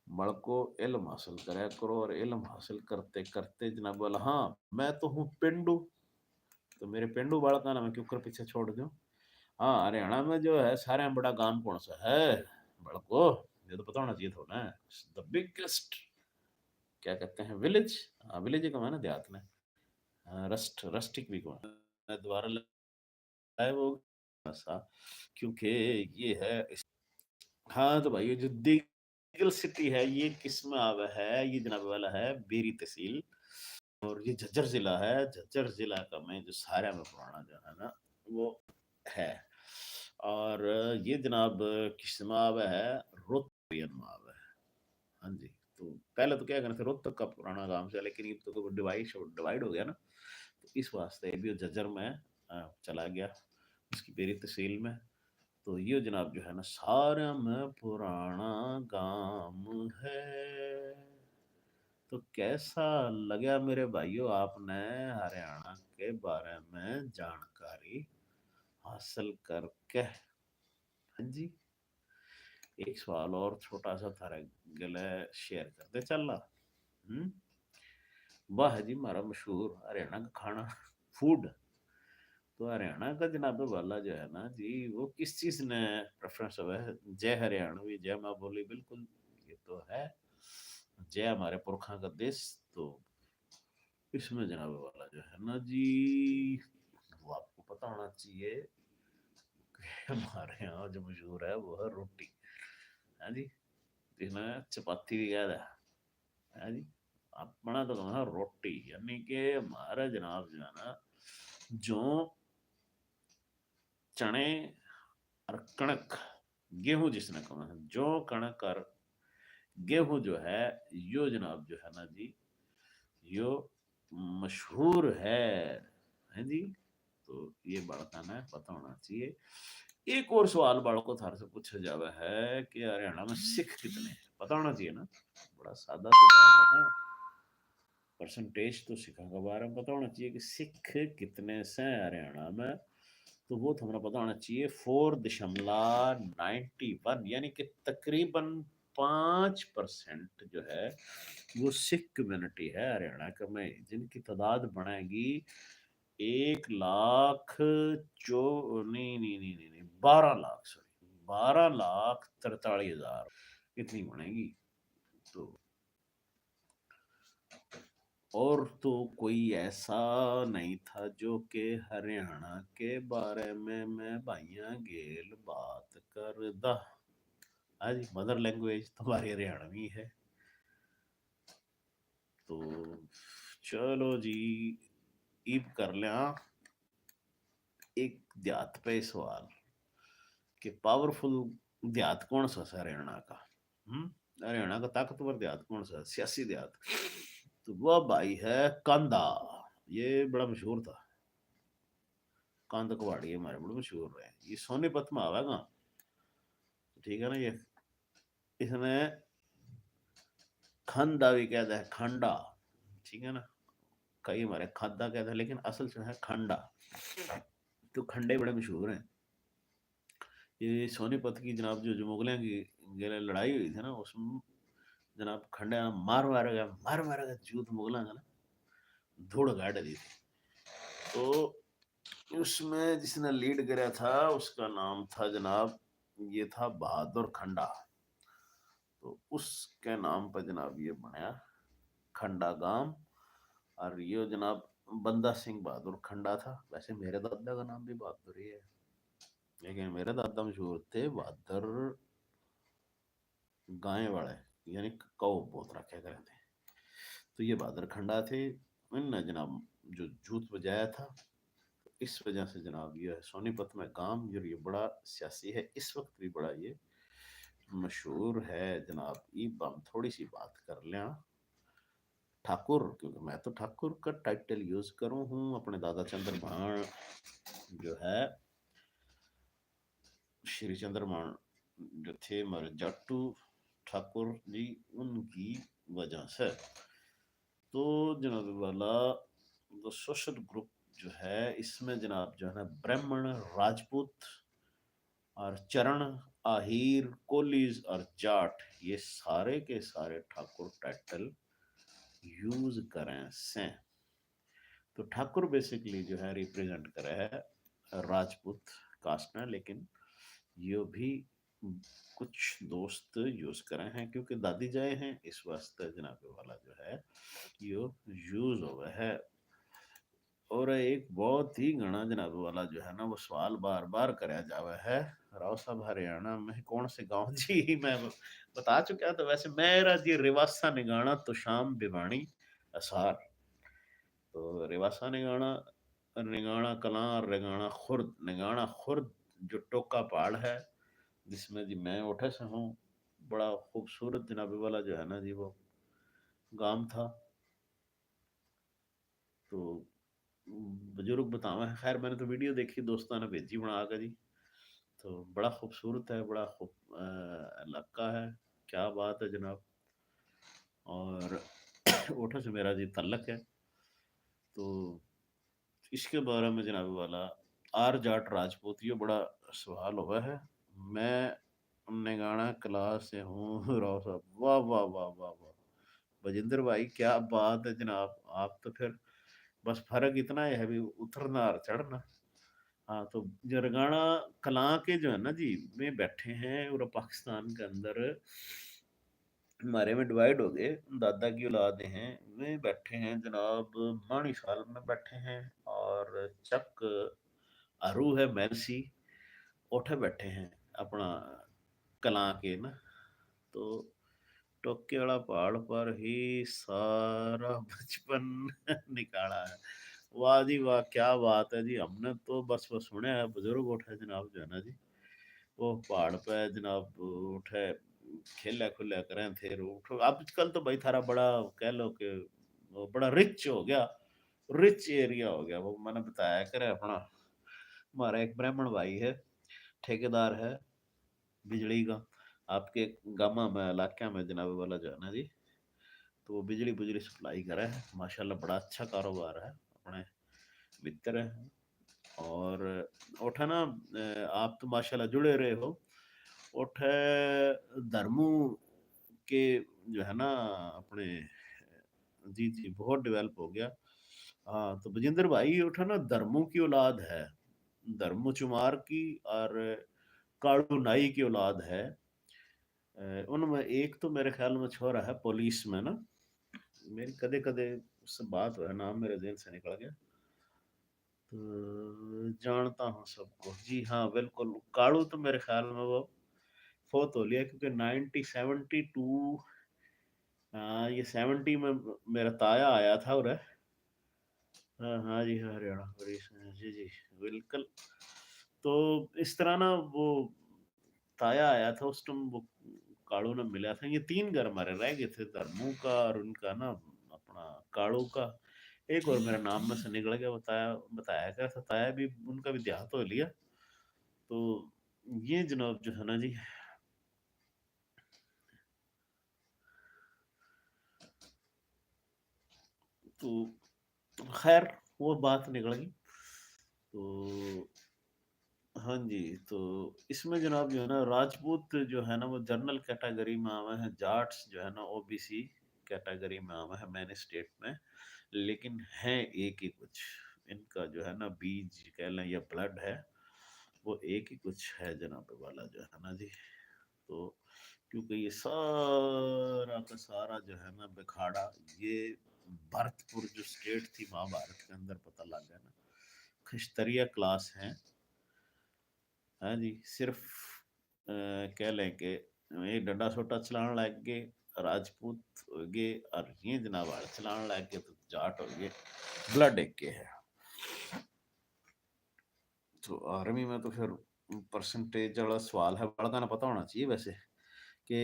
بڑکو علم حاصل کریا کرو، اور علم حاصل کرتے کرتے جناب والا، ہاں میں تو ہوں پنڈو، تو میرے پنڈو بالکا نا میں کیوں کر پیچھے چھوڑ دوں۔ ہاں ہریانہ میں جو ہے سارے بڑا گام کون سا ہے بڑکو، یہ تو پتہ ہونا چاہیے تھا نا، دا بگیسٹ کیا کہتے ہیں ولیج، ہاں ولیج کا نا دیہات میں رسٹک بھی کون دوبارہ لائے وہ سا، کیونکہ یہ ہے ہاں تو بھائی جو دیگل سٹی ہے یہ کس میں آوا ہے؟ یہ جناب والا ہے بیری تحصیل، اور یہ جھجر ضلع ہے۔ جھجر ضلع کا میں جو سارے میں پرانا جو ہے نا وہ ہے، اور یہ جناب کس میں آوا ہے؟ روترین میں آوا ہے۔ ہاں جی، تو پہلے تو کیا کرنا تھا روہتک کا پرانا گام سے، لیکن یہ تو ڈیوائڈ ہو گیا نا، تو اس واسطے بھی ججر میں چلا گیا اس کی بیری تحصیل میں۔ تو یہ جناب جو ہے نا سارا میں پرانا گام ہے. تو کیسا لگا میرے بھائیو آپ نے ہریانہ کے بارے میں جانکاری حاصل کر کے؟ ہاں جی، ایک سوال اور چھوٹا سا تھا گلے شیئر کرتے چل رہا. واہ جی ہمارا مشہور ہریانہ کا کھانا فوڈ. تو ہریانہ کا جناب والا جو ہے نا جی وہ کس چیز نے پریفرنس ہوا ہے؟ جے ہریانوی جے ماں بولی، بالکل یہ تو ہے جے ہمارے پرکھا کا دیش. تو اس میں جناب والا جو ہے نا جی وہ آپ کو پتا ہونا چاہیے کہ ہمارے یہاں جو مشہور ہے وہ ہے روٹی. ہاں جی، جس میں چپاتی بھی کہہ ہے. ہاں جی، اپنا تو کہنا روٹی، یعنی کہ ہمارا جناب جو ہے نا جو چنے اور کنک گیہوں جس نے کہا ہے جو کنک اور گیہوں جو ہے یہ جناب جو ہے نا جی یہ مشہور ہے. ہیں جی، تو یہ بڑا ہے پتہ ہونا چاہیے. ایک اور سوال بڑوں کو تھار سے پوچھا جاوا ہے کہ ہریانہ میں سکھ کتنے ہیں؟ پتہ ہونا چاہیے نا. بڑا سادہ سوال ہے نا، پرسنٹیج تو سکھوں کے بارے میں پتہ ہونا چاہیے کہ سکھ کتنے سے ہریانہ میں. تو وہ تو ہمیں پتہ ہونا چاہیے 4.91، یعنی کہ تقریباً 5% جو ہے وہ سکھ کمیونٹی ہے ہریانہ کا میں، جن کی تعداد بڑھے گی 1 لاکھ نہیں 12 لاکھ، سوری 12,43,000 اتنی بنے گی. تو اور تو کوئی ایسا نہیں تھا جو کہ ہریانہ کے بارے میں بھائیاں گیل بات کر دا. ہاں جی، مدر لینگویج تمہاری ہریانوی ہے. تو چلو جی ایب کر لیا ایک دیہات پہ سوال کہ پاورفل دیہات کون سا ہے ہریانہ کا؟ ہریانہ کا طاقتور دیہات کون سا ہے، سیاسی دیہات؟ تو وہ بھائی ہے کاندا. یہ بڑا مشہور تھا، کاند کواڑی ہمارے بڑے مشہور رہے. یہ سونی پت میں آئے گا، ٹھیک ہے نا. یہ اس میں کھندا بھی کہتا ہے، کھنڈا، ٹھیک ہے نا. کئی ہمارے کھادا کہتے ہیں لیکن اصل سے ہے کھنڈا. تو کھنڈے بڑے مشہور ہیں. یہ سونی پت کی جناب جو مغلیوں کی لڑائی ہوئی تھی نا اس میں جناب کھنڈے مار گیا جوت مغلاں کا نا دھوڑ گاڑ دی تھی. تو اس میں جس نے لیڈ کرا تھا اس کا نام تھا جناب یہ تھا بہادر کھنڈا. تو اس کے نام پہ جناب یہ بنیا کھنڈا گام. اور یہ جناب بندہ سنگھ بہادر کھنڈا تھا. ویسے میرے دادا کا نام بھی بہادر ہی ہے، لیکن میرے دادا مشہور تھے بہادر گائے والے، یعنی کو بہت رکھے کرے تھے. تو یہ بہادر کھنڈا تھے. ان نے جناب جو جوت بجایا تھا، اس وجہ سے جناب یہ سونی پت میں کام یہ بڑا سیاسی ہے، اس وقت بھی بڑا یہ مشہور ہے جناب. یہ ہم تھوڑی سی بات کر لیں ٹھاکر، کیونکہ میں تو ٹھاکر کا ٹائٹل یوز کروں ہوں. اپنے دادا چندر بھان جو ہے شری چندر مان جو تھے ہمارے جاٹو ٹھاکر جی، ان کی وجہ سے. تو جناب والا وہ سوشل گروپ جو ہے اس میں جناب جو ہے نا برہمن، راجپوت اور چرن، آہیر، کولیز اور جاٹ یہ سارے کے سارے ٹھاکر ٹائٹل یوز کریں سے. تو ٹھاکر بیسکلی جو ہے ریپریزنٹ کرے ہے راجپوت کاسٹ میں، لیکن یہ بھی کچھ دوست یوز کرے ہیں کیونکہ دادی جائے ہیں اس واسطے جناب والا جو ہے یہ یوز ہوا ہے. اور ایک بہت ہی گھنا جناب والا جو ہے نا وہ سوال بار بار کریا جاوا ہے راؤ صاحب ہریانہ میں کون سے گاؤں؟ جی میں بتا چکا تھا. ویسے میرا جی ریواسا نگانا تو شام بھوانی اثار. تو ریواسا نگانا کلاں اور رگانا خرد. نگانا خرد جو ٹوکا پہاڑ ہے جس میں جی میں اٹھے سے ہوں، بڑا خوبصورت جناب والا جو ہے نا جی وہ گام تھا. تو بزرگ بتاوا ہے، خیر میں نے تو ویڈیو دیکھی دوستوں نے بھیجی بنا کے جی. तो बड़ा खूबसूरत है, बड़ा खूब इलाका है, क्या बात है जनाब। और ओठा से मेरा जी तल्लक है। तो इसके बारे में जनाब वाला आर जाट राजपूत ये बड़ा सवाल हुआ है। मैं निगाना क्लास से हूँ राव साहब, वाह वाह वाह वाह वाह। बजिंदर भाई क्या बात है जनाब, आप तो फिर बस फर्क इतना है भी उतरना और चढ़ना। हाँ तो जरगाना कलां के जो है ना जी में बैठे हैं और पाकिस्तान के अंदर हमारे में डिवाइड हो गए। दादा की औलादे हैं वे बैठे हैं जनाब, मानी साल में बैठे हैं। और चक अरू है मेलसी उठे बैठे हैं अपना कलां के ना। तो टोके वाला पहाड़ पर ही सारा बचपन निकाला है। वाह जी वाह, क्या बात है जी। हमने तो बस वो सुने है बुजुर्ग उठे जनाब जो है ना जी, वो पहाड़ पे जनाब उठे खेला खुला करें थे उठो। आजकल तो भाई थारा बड़ा कह लो कि वो बड़ा रिच हो गया, रिच एरिया हो गया वो। मैंने बताया करे अपना हमारा एक ब्राह्मण भाई है, ठेकेदार है बिजली का आपके गामा में इलाके में जनाब वाला जो है ना जी। तो वो बिजली बुजली सप्लाई करे है, माशाल्लाह बड़ा अच्छा कारोबार है अपने मित्र है। और उठा ना आप तो माशाल्लाह जुड़े रहे हो उठे धर्मों के जो है ना अपने। जी जी बहुत डेवलप हो गया। हाँ तो बजिंदर भाई उठा ना धर्मों की औलाद है, धर्मो चुमार की और काड़ू नाई की औलाद है। उनमें एक तो मेरे ख्याल में छोरा है पुलिस में ना, मेरी कदे कदे उससे बात हुआ, नाम मेरे जेहन से निकल गया। तो जानता हूँ सबको जी, हाँ बिल्कुल। काड़ू तो मेरे ख्याल में वो फोत हो लिया क्योंकि 1972 ये 70 में मेरा ताया आया था। और हाँ हाँ जी हाँ, हरियाणा प्रदेश में जी जी बिल्कुल। तो इस तरह ना वो ताया आया था उस टाइम, वो काड़ू ने मिला था। ये तीन घर हमारे रह गए थे, धर्मू का और उनका ना अपना काड़ू का। एक और मेरा नाम में से निकल गया, बताया बताया क्या था, ताया भी उनका भी देहात हो लिया। तो ये जनाब जो है ना जी, तो खैर वो बात निकल गई। तो हाँ जी, तो इसमें जनाब जो है ना राजपूत जो है ना वो जनरल कैटेगरी में आवे हैं, जाट्स जो है ना ओबीसी कैटेगरी में आवे हैं मैंने स्टेट में। लेकिन है एक ही कुछ, इनका जो है ना बीज कह लें या ब्लड है वो एक ही कुछ है जनाब वाला जो है ना जी। तो क्योंकि ये सारा का सारा जो है ना बिखाड़ा ये भरतपुर जो स्टेट थी महाभारत के अंदर पता लग गया ना, खिश्तरिया क्लास है। हाँ जी, सिर्फ कह लें कि ये डंडा सोटा चलाने लग गए राजपूत हो गए, और ये जनाब हाल चलाने लग गए तो जाट हो गए। ब्लड एक के है। तो आर्मी में तो फिर परसेंटेज वाला सवाल है, बड़ा ना पता होना चाहिए वैसे कि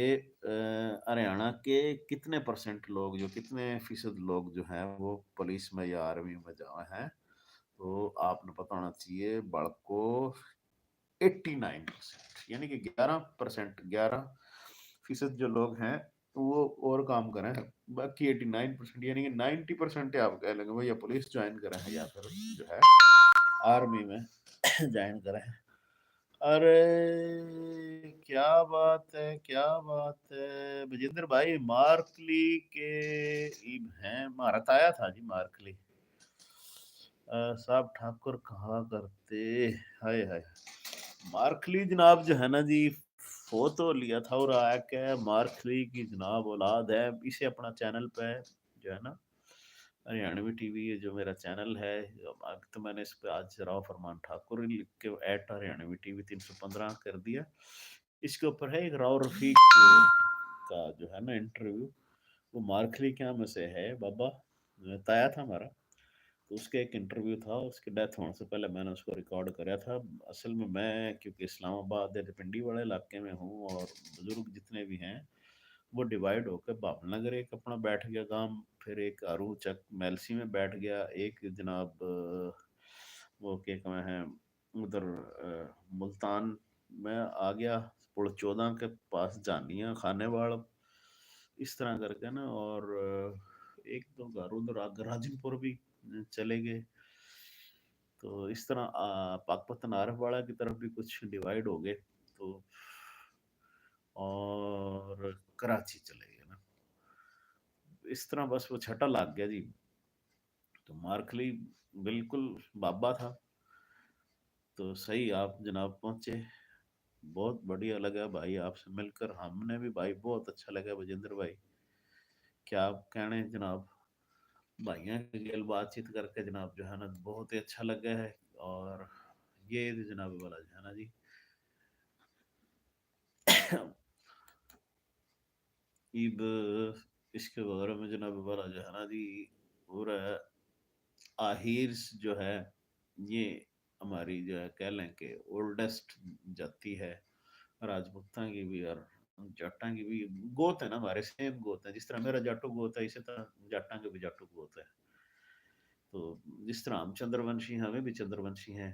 हरियाणा के कितने परसेंट लोग, जो कितने फीसद लोग जो हैं वो पुलिस में या आर्मी में जाए हैं। तो आपने पता होना चाहिए बड़को 89%, यानी कि 11%, 11% जो लोग हैं वो और काम करें। बाकी 89% यानी कि 90% आप कह लेंगे भैया पुलिस ज्वाइन करें या फिर जो है आर्मी में ज्वाइन करें। अरे क्या बात है, क्या बात है बजिंदर भाई। मार्कली के हैं, मारत आया था जी मार्कली साहब ठाकुर कहा करते। हाय हाय, मार्कली जनाब जो है ना जी फोटो लिया था और आके मार्कली की जनाब औलाद है। इसे अपना चैनल पे जो है ना हरियाणवी टीवी ये जो मेरा चैनल है, अब तो मैंने इस पे आज राव फरमान ठाकुर ही लिख के एट हरियाणवी टीवी 315 कर दिया। इसके ऊपर है एक राव रफीक का जो है ना इंटरव्यू, वो मार्कली क्या में से है बाबा ताया था हमारा। तो उसका एक इंटरव्यू था, उसकी डेथ होने से पहले मैंने उसको रिकॉर्ड कराया था। असल में मैं क्योंकि इस्लामाबाद या पिंडी वाले इलाके में हूँ और बुजुर्ग जितने भी हैं वो डिवाइड होकर भावनगर एक अपना बैठ गया गांव, फिर एक अरू चक मेलसी में बैठ गया, एक जनाब वो क्या कहें हैं उधर मुल्तान मैं आ गया पुल 14 के पास जानिया खाने वाला, इस तरह करके ना। और एक दो घर उधर आगे राजनपुर भी चले गए। तो इस तरह पाकपतन आरफ वाला की तरफ भी कुछ डिवाइड हो गए। तो और कराची चले गए ना। इस तरह बस वो छठा लग गया जी। तो मार्कली बिल्कुल बाबा था। तो सही आप जनाब पहुंचे, बहुत बढ़िया लगा भाई आपसे मिलकर, हमने भी भाई बहुत अच्छा लगा बजेंद्र भाई। क्या आप कहने जनाब, भाइयों के गैल बातचीत करके जनाब जो है ना बहुत ही अच्छा लगा है। और ये जनाब वाला जो है ना जी इब इसके बारे में जनाब वाला जो है ना जी पूरा आहिर जो है, ये हमारी जो है कह लें कि ओल्डेस्ट जाति है राजपूतां की भी और जाटां की भी। गोत है ना हमारे, सेम गोत है। जिस तरह मेरा जाटू गोत है इसी तरह जाटां के भी जाटू गोत है। तो जिस तरह हम चंद्रवंशी हैं, हमें भी चंद्रवंशी हैं।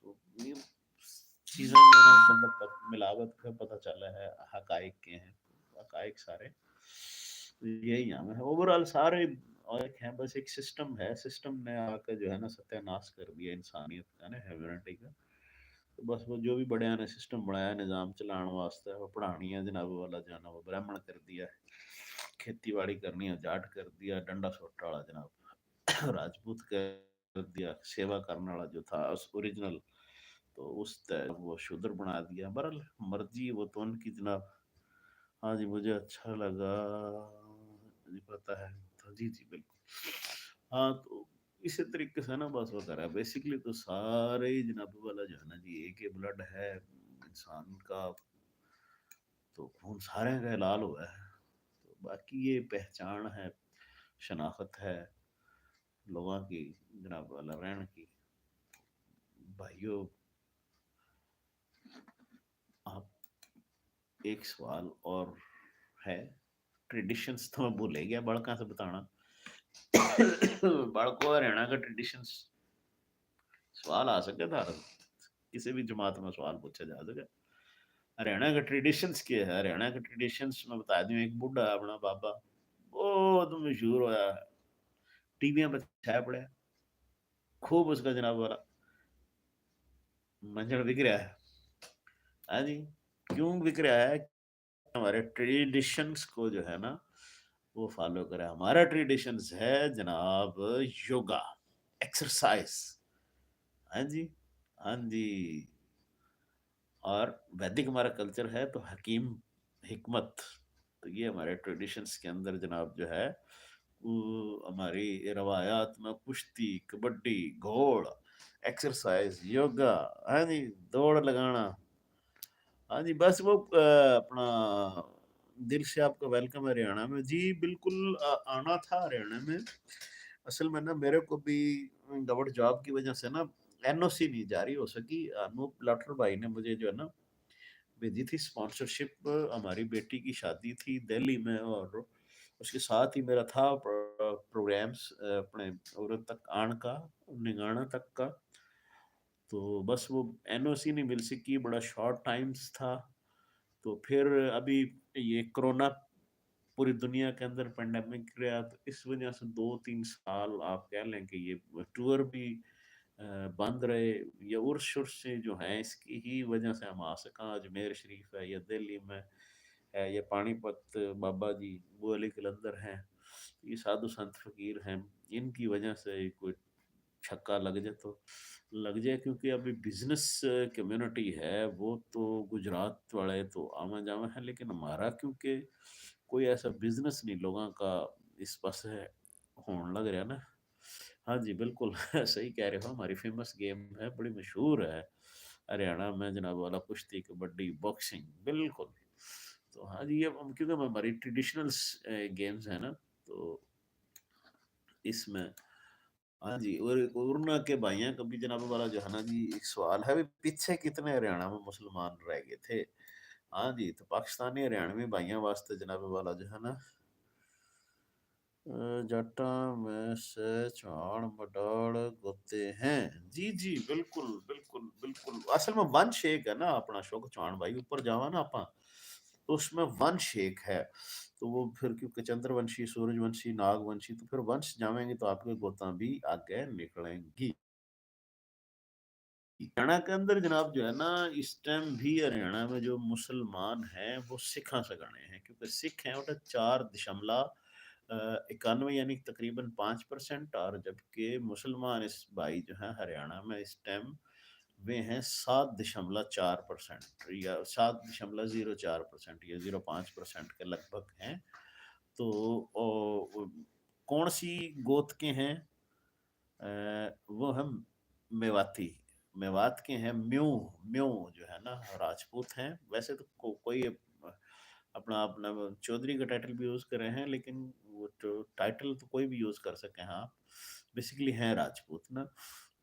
तो ये चीज़ों में ना मतलब मिलावट का पता चला है, हकाइक के हैं हकाइक सारे। तो यही हमें है ओवरऑल सारे। और एक है बस एक सिस्टम है, सिस्टम ने आकर जो है ना सत्यानाश कर दिया इंसानियत का ना, ह्यूमैनिटी का। तो बस वो जो भी बड़े ने सिस्टम बनाया निज़ाम चलाने वास्ते, वो पढ़ानी है जनाब वाला जाना, वो ब्राह्मण कर दिया, खेती बाड़ी करनी है जाट कर दिया, डंडा सोटा वाला जनाब राजपूत कर दिया, सेवा करने वाला जो था ओरिजिनल तो उस वो शूद्र बना दिया। बहरहाल मर्जी वो तो उनकी जनाब। हाँ जी मुझे अच्छा लगा जी, पता है। तो जी जी बिल्कुल। हाँ तो इसी तरीके से ना बस वगैरह बेसिकली तो सारे ही जनाब वाला जो है ना जी एक ही ब्लड है इंसान का। तो खून सारे का लाल हुआ है। तो बाकी ये पहचान है, शनाख्त है लोगों की जनाब वाला रहन की। भाइयों आप एक सवाल और है, ट्रेडिशंस तो मैं भूल ही गया बड़का से बताना बड़को हरियाणा का ट्रेडिशंस सवाल आ सके था, किसी भी जमात में सवाल पूछा जा सके। हरियाणा का ट्रेडिशंस क्या है? हरियाणा का ट्रेडिशंस मैं बता दूं, एक बुढ़ा अपना बाबा बहुत मशहूर होया, टीवियां पर छाया पड़ा, खूब उसका जनाब वाला मंजर बिक रहा है। हाँ जी, क्यों बिक रहा है? हमारे ट्रेडिशंस को जो है ना वो फॉलो करे। हमारा ट्रेडिशंस है जनाब योगा, एक्सरसाइज। हाँ जी, हाँ जी। और वैदिक हमारा कल्चर है तो हकीम, हिकमत। तो ये हमारे ट्रेडिशंस के अंदर जनाब जो है वो हमारी रवायात में कुश्ती, कबड्डी, घोड़, एक्सरसाइज, योगा, हाँ जी, दौड़ लगाना। हाँ जी बस वो अपना दिल से आपका वेलकम है हरियाणा में जी। बिल्कुल आना था हरियाणा में। असल में ना मेरे को भी गवर्नमेंट जॉब की वजह से ना एनओसी नहीं जारी हो सकी। अनूप लाठर भाई ने मुझे जो है ना भेजी थी स्पॉन्सरशिप। हमारी बेटी की शादी थी दिल्ली में और उसके साथ ही मेरा था प्रोग्राम्स अपने औरत तक आने का, निगाना तक का। तो बस वो एनओसी नहीं मिल सकी, बड़ा शॉर्ट टाइम्स था। तो फिर अभी ये कोरोना पूरी दुनिया के अंदर पेंडेमिक रहा, तो इस वजह से 2-3 साल आप कह लें कि ये टूर भी बंद रहे। ये उर्स शुर्स से जो है इसकी ही वजह से हम आ सका। अजमेर शरीफ है, या दिल्ली में है, या पानीपत बाबा जी वो अली कलंदर हैं, ये साधु संत फकीर हैं, इनकी वजह से कोई छक्का लग जाए तो लग जाए। क्योंकि अभी बिजनेस कम्युनिटी है वो तो गुजरात वाले तो आवा जावा है, लेकिन हमारा क्योंकि कोई ऐसा बिजनेस नहीं लोगों का इस पास है होने लग रहा ना। हाँ जी बिल्कुल सही कह रहे हो। हमारी फेमस गेम है, बड़ी मशहूर है हरियाणा में जनाब वाला, कुश्ती, कबड्डी, बॉक्सिंग, बिल्कुल। तो हाँ जी ये क्योंकि हमारी ट्रेडिशनल गेम्स है ना, तो इसमें हाँ जी। और कोरोना के भाइयों का भी जनाब वाला जो है ना जी एक सवाल है, भी पीछे कितने हरियाणा में मुसलमान रह गए थे? हाँ जी, तो पाकिस्तानी हरियाणवी भाइयों वास्ते जनाब वाला जो है ना जटा में से चौड़ बटोड़ गोते हैं। जी जी, बिल्कुल बिल्कुल बिल्कुल। असल में वंश एक है ना अपना शोक चौहान भाई, ऊपर जावा ना अपा तो उसमें वंश एक है। तो वो फिर क्योंकि चंद्रवंशी, सूरजवंशी, नागवंशी, तो फिर वंश जावेंगे तो आपके गोता भी आगे निकलेंगी। हरियाणा के अंदर जनाब जो है ना, इस टाइम भी हरियाणा में जो मुसलमान हैं वो सिखा से गणे हैं, क्योंकि सिख हैं वो 4.91 यानी तकरीबन 5%, और जबकि मुसलमान इस भाई जो है हरियाणा में इस टाइम वे हैं 7.4% या 7.04% या 0.5% के लगभग हैं। तो कौन सी गोत के हैं? वो हम मेवाती, मेवात के हैं। म्यू, म्यू जो है ना राजपूत हैं। वैसे तो कोई अपना अपना चौधरी का टाइटल भी यूज कर रहे हैं, लेकिन वो तो टाइटल तो कोई भी यूज कर सके। हाँ, बेसिकली हैं राजपूत ना।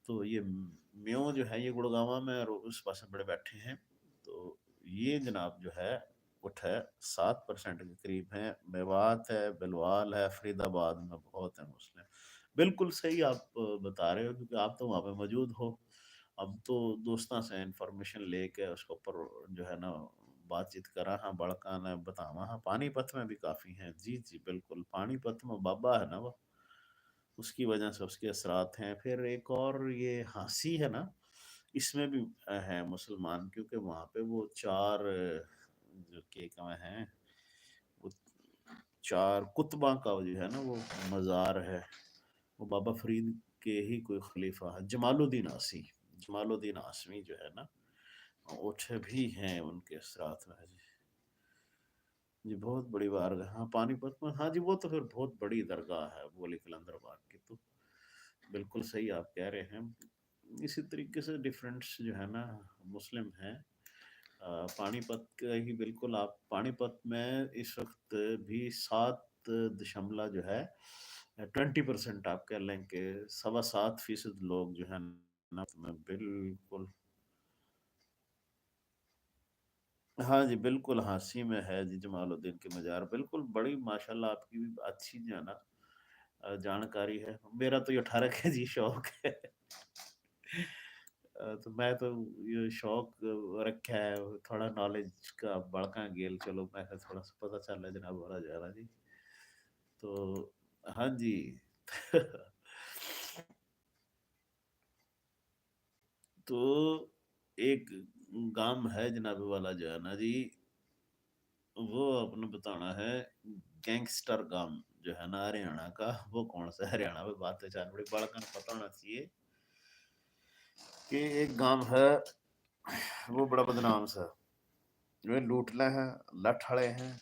तो ये म्यू जो है ये गुड़गांव में और उस पास में बड़े बैठे हैं। तो ये जनाब जो है उठ है 7% के करीब है। मेवात है, बिलवाल है, फरीदाबाद में बहुत है मुस्लिम। बिल्कुल सही आप बता रहे हो, क्योंकि आप तो वहाँ पे मौजूद हो। अब तो दोस्तों से इंफॉर्मेशन लेके उसके ऊपर जो है ना बातचीत करा, हाँ बड़का ने बतावा। हाँ, पानीपत में भी काफी हैं। जी जी बिल्कुल, पानीपत में बाबा है ना वो, उसकी वजह से उसके असरात हैं। फिर एक और ये हाँसी है ना, इसमें भी है मुसलमान, क्योंकि वहाँ पे वो चार जो के हैं, वो चार कुतबा का जो है ना वो मज़ार है। वो बाबा फरीद के ही कोई खलीफा है, जमालुद्दीन आसी, जमालुद्दीन आसमी जो है ना, उठ भी हैं उनके साथ में जी। जी बहुत बड़ी बारगाह, हाँ पानीपत में, हाँ जी वो तो फिर बहुत बड़ी दरगाह है वली कलंदर बाग की। तो बिल्कुल सही आप कह रहे हैं। इसी तरीके से डिफरेंट्स जो है ना मुस्लिम हैं। पानीपत का ही बिल्कुल, आप पानीपत में इस वक्त भी 7 दशमलव जो है 20% आप कह लें कि 7.25% लोग जो है ना में बिल्कुल। हाँ जी बिल्कुल, हाँसी में है जी जमालुद्दीन की मज़ार। बिल्कुल, बड़ी माशाल्लाह आपकी भी अच्छी जो है ना जानकारी है। मेरा तो ये 18 केजी शौक है। तो मैं तो ये शौक रखा है थोड़ा नॉलेज का बड़का गेल, चलो मैं थोड़ा सा पता चल रहा जनाब वाला जा रहा जी। तो हाँ जी। तो एक गांव है जनाब वाला जो है ना जी, वो अपने बताना है गैंगस्टर गांव जो है ना हरियाणा का। वो कौन सा हरियाणा में बात है, चार बड़ी बड़का पता होना चाहिए कि एक गांव है वो बड़ा बदनाम सा, वे लूटना है, लठ हड़े हैं।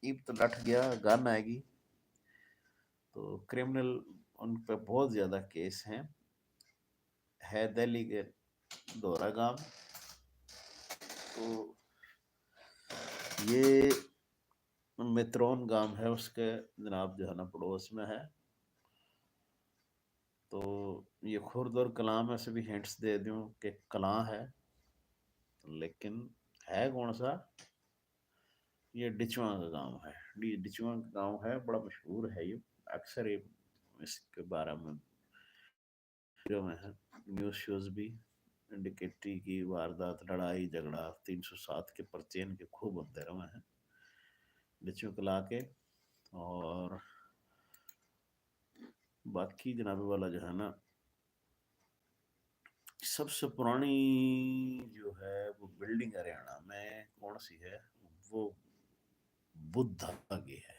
इब तो लठ गया, गन आएगी। तो क्रिमिनल उन पे बहुत ज़्यादा केस हैं। है दिल्ली के दौरा गांव। तो ये मित्रोन गांव है उसके जनाब जो है ना पड़ोस में है। तो ये खुर्द और कलां में से भी हिंट्स दे दूं कि कलां है, लेकिन है कौन सा? ये डिचवा का गांव है। डिचवा का गांव है, बड़ा मशहूर है ये। अक्सर ये इसके बारे में जो में है न्यूज़ शोज भी इंडिकेटरी की वारदात, लड़ाई झगड़ा, 307 के पर्चे इनके खूब होते रहे हैं डिचवा कला के। और बाकी जनाबे वाला जो है ना, सबसे पुरानी जो है वो बिल्डिंग हरियाणा में कौन सी है? वो बुद्धा की है।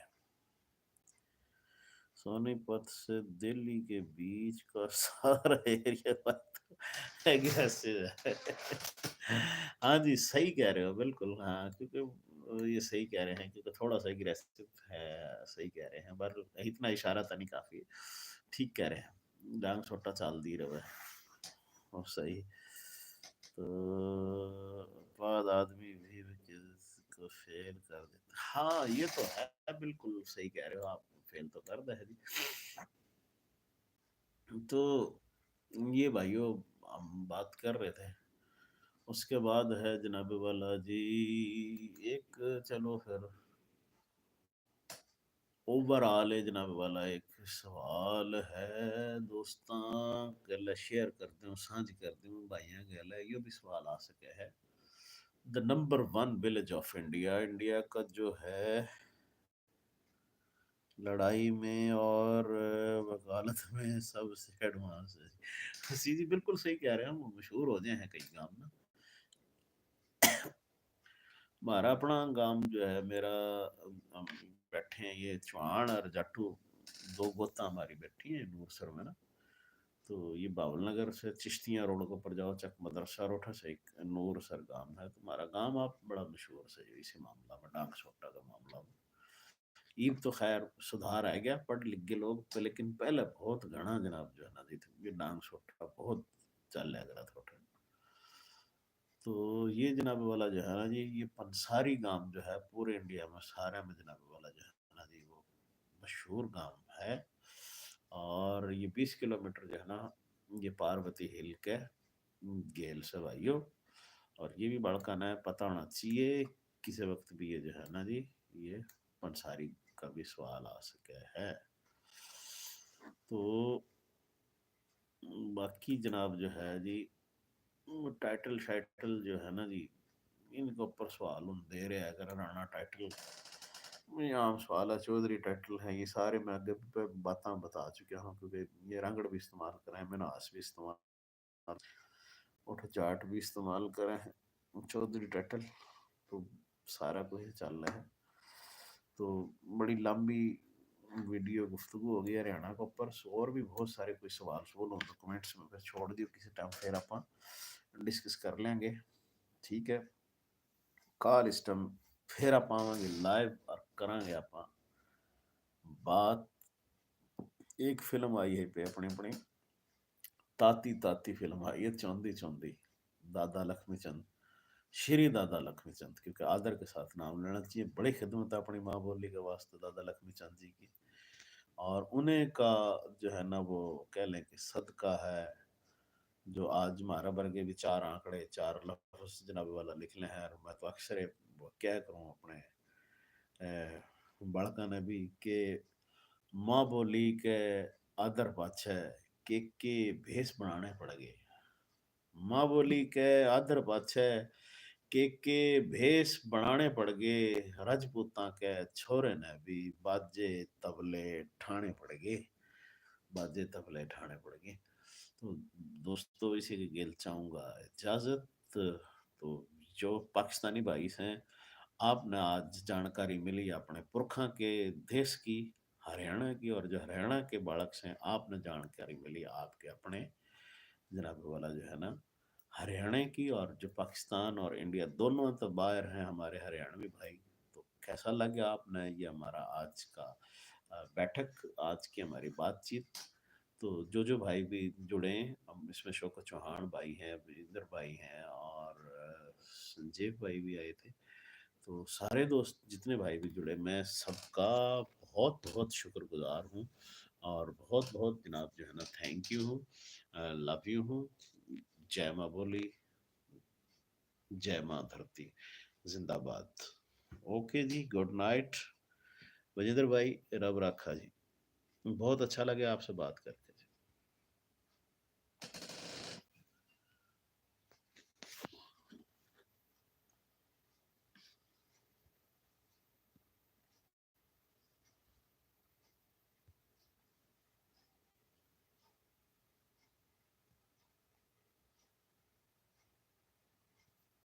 सोनीपत से दिल्ली के बीच का सारा एरिया एग्रेसिव है। हाँ जी सही कह रहे हो बिल्कुल। हाँ, क्योंकि ये सही कह रहे हैं, क्योंकि थोड़ा सा एग्रेसिव है। सही कह रहे हैं, पर इतना इशारा था नहीं काफी। ठीक कह रहे हैं, डांग छोटा चाल दी रहे और सही। तो बाद आदमी भी को फेल कर देता। हाँ ये तो है, बिल्कुल सही कह रहे हो आप, फेल तो कर दे है जी। तो ये भाइयों हम बात कर रहे थे। उसके बाद है जनाब वाला जी एक, चलो फिर اوور آل جناب والا ایک سوال ہے دوستاں گل شیئر کرتے ہوں سانجھ کرتے ہوں بھائیاں گل ہے یہ بھی سوال آ سکے ہے the number one village of India India کا جو ہے لڑائی میں اور وکالت میں سب سے ایڈوانس ہے سی جی بالکل صحیح کہہ رہے ہیں ہم مشہور ہو جائے ہیں کئی گام نا ہمارا اپنا گام جو ہے میرا ہم بیٹھے ہیں یہ چوہان اور جٹو دو گوتاں ہماری بیٹھی ہیں نور سر میں نا تو یہ باول نگر سے چشتیاں روڈ کے اوپر جاؤ چک مدرسہ روٹا سے ایک نور سر گام ہے تو ہمارا گام آپ بڑا مشہور سے جو اسی معاملہ میں ڈانگ سوٹا کا معاملہ میں ایب تو خیر سدھار آ گیا پڑھ لکھ گئے لوگ تو لیکن پہلے بہت گھنا جناب جو ہے نا یہ ڈانگ سوٹا بہت چل لیا کرا تھوڑا تو یہ جناب والا جو ہے نا جی یہ پنساری گام جو ہے پورے انڈیا میں سارے میں جناب والا جو ہے نا جی وہ مشہور گام ہے اور یہ 20 کلومیٹر جو ہے نا یہ پاروتی ہل کے گیل سے بھائیو اور یہ بھی بڑکانا ہے پتہ ہونا چاہیے کسی وقت بھی یہ جو ہے نا جی یہ پنساری کا بھی سوال آ سکے ہے تو باقی جناب جو ہے جی ٹائٹل شائٹل جو ہے نا جی ان کے اوپر سوال ہوں دے رہے اگر رانا ٹائٹل یہ عام سوال ہے چودھری ٹائٹل ہے یہ سارے میں آگے پہ باتاں بتا چکا ہوں کیونکہ یہ رنگڑ بھی استعمال کریں مناس بھی استعمال اٹھ چاٹ بھی استعمال کریں چودھری ٹائٹل تو سارا کچھ چل رہا ہے تو بڑی لمبی ویڈیو گفتگو ہو گئی ہریانہ کے اوپر اور بھی بہت سارے کوئی سوال ہوں تو کمنٹس میں پھر چھوڑ دیو کسی ٹائم پھر آپ ڈسکس کر لیں گے ٹھیک ہے کال اس ٹائم پھر آپ آواں گے لائیو اور کریں گے آپ بات ایک فلم آئی ہے پہ اپنی اپنی تاتی تاتی فلم آئی ہے چوندی چوندی دادا لکھمی چند شری دادا لکھمی چند کیونکہ آدر کے ساتھ نام لینا چاہیے بڑی خدمت ہے اپنی ماں بولی کے واسطے دادا لکھمی چند جی کی اور انہیں کا جو ہے نا وہ کہہ لیں کہ صدقہ ہے جو آج ہمارا برگے بھی چار آنکڑے چار لفظ جناب والا لکھ لے ہیں اور میں تو اکثر کیا کروں اپنے بڑکا نے بھی کہ ماں بولی کے آدر پاچھے کے بھیس بنانے پڑ گئے ماں بولی کے آدر پاچھے کے بھیس بنانے پڑ گئے رجپوتاں کے چھورے نے بھی باجے تبلے ٹھانے پڑ گئے باجے تبلے ٹھانے پڑ گئے تو دوستو اسی کے گیل چاہوں گا اجازت تو جو پاکستانی بھائی ہیں آپ نے آج جانکاری ملی اپنے پرکھاں کے دیش کی ہریانہ کی اور جو ہریانہ کے بالک ہیں آپ نے جانکاری ملی آپ کے اپنے جناب والا جو ہے نا ہریانہ کی اور جو پاکستان اور انڈیا دونوں تو باہر ہیں ہمارے ہریانوی بھائی تو کیسا لگا آپ نے یہ ہمارا آج کا بیٹھک آج کی ہماری بات چیت تو جو بھائی بھی جڑے ہیں ہم اس میں شوکت چوہان بھائی ہیں بریندر بھائی ہیں اور سنجیو بھائی بھی آئے تھے تو سارے دوست جتنے بھائی بھی جڑے میں سب کا بہت بہت شکر گزار ہوں اور بہت بہت جناب جو ہے نا تھینک یو ہوں لو یو ہوں جے ماں بولی جے ماں دھرتی زندہ باد اوکے جی گڈ نائٹ وجیندر بھائی رب رکھا جی بہت اچھا لگا آپ سے بات کر کے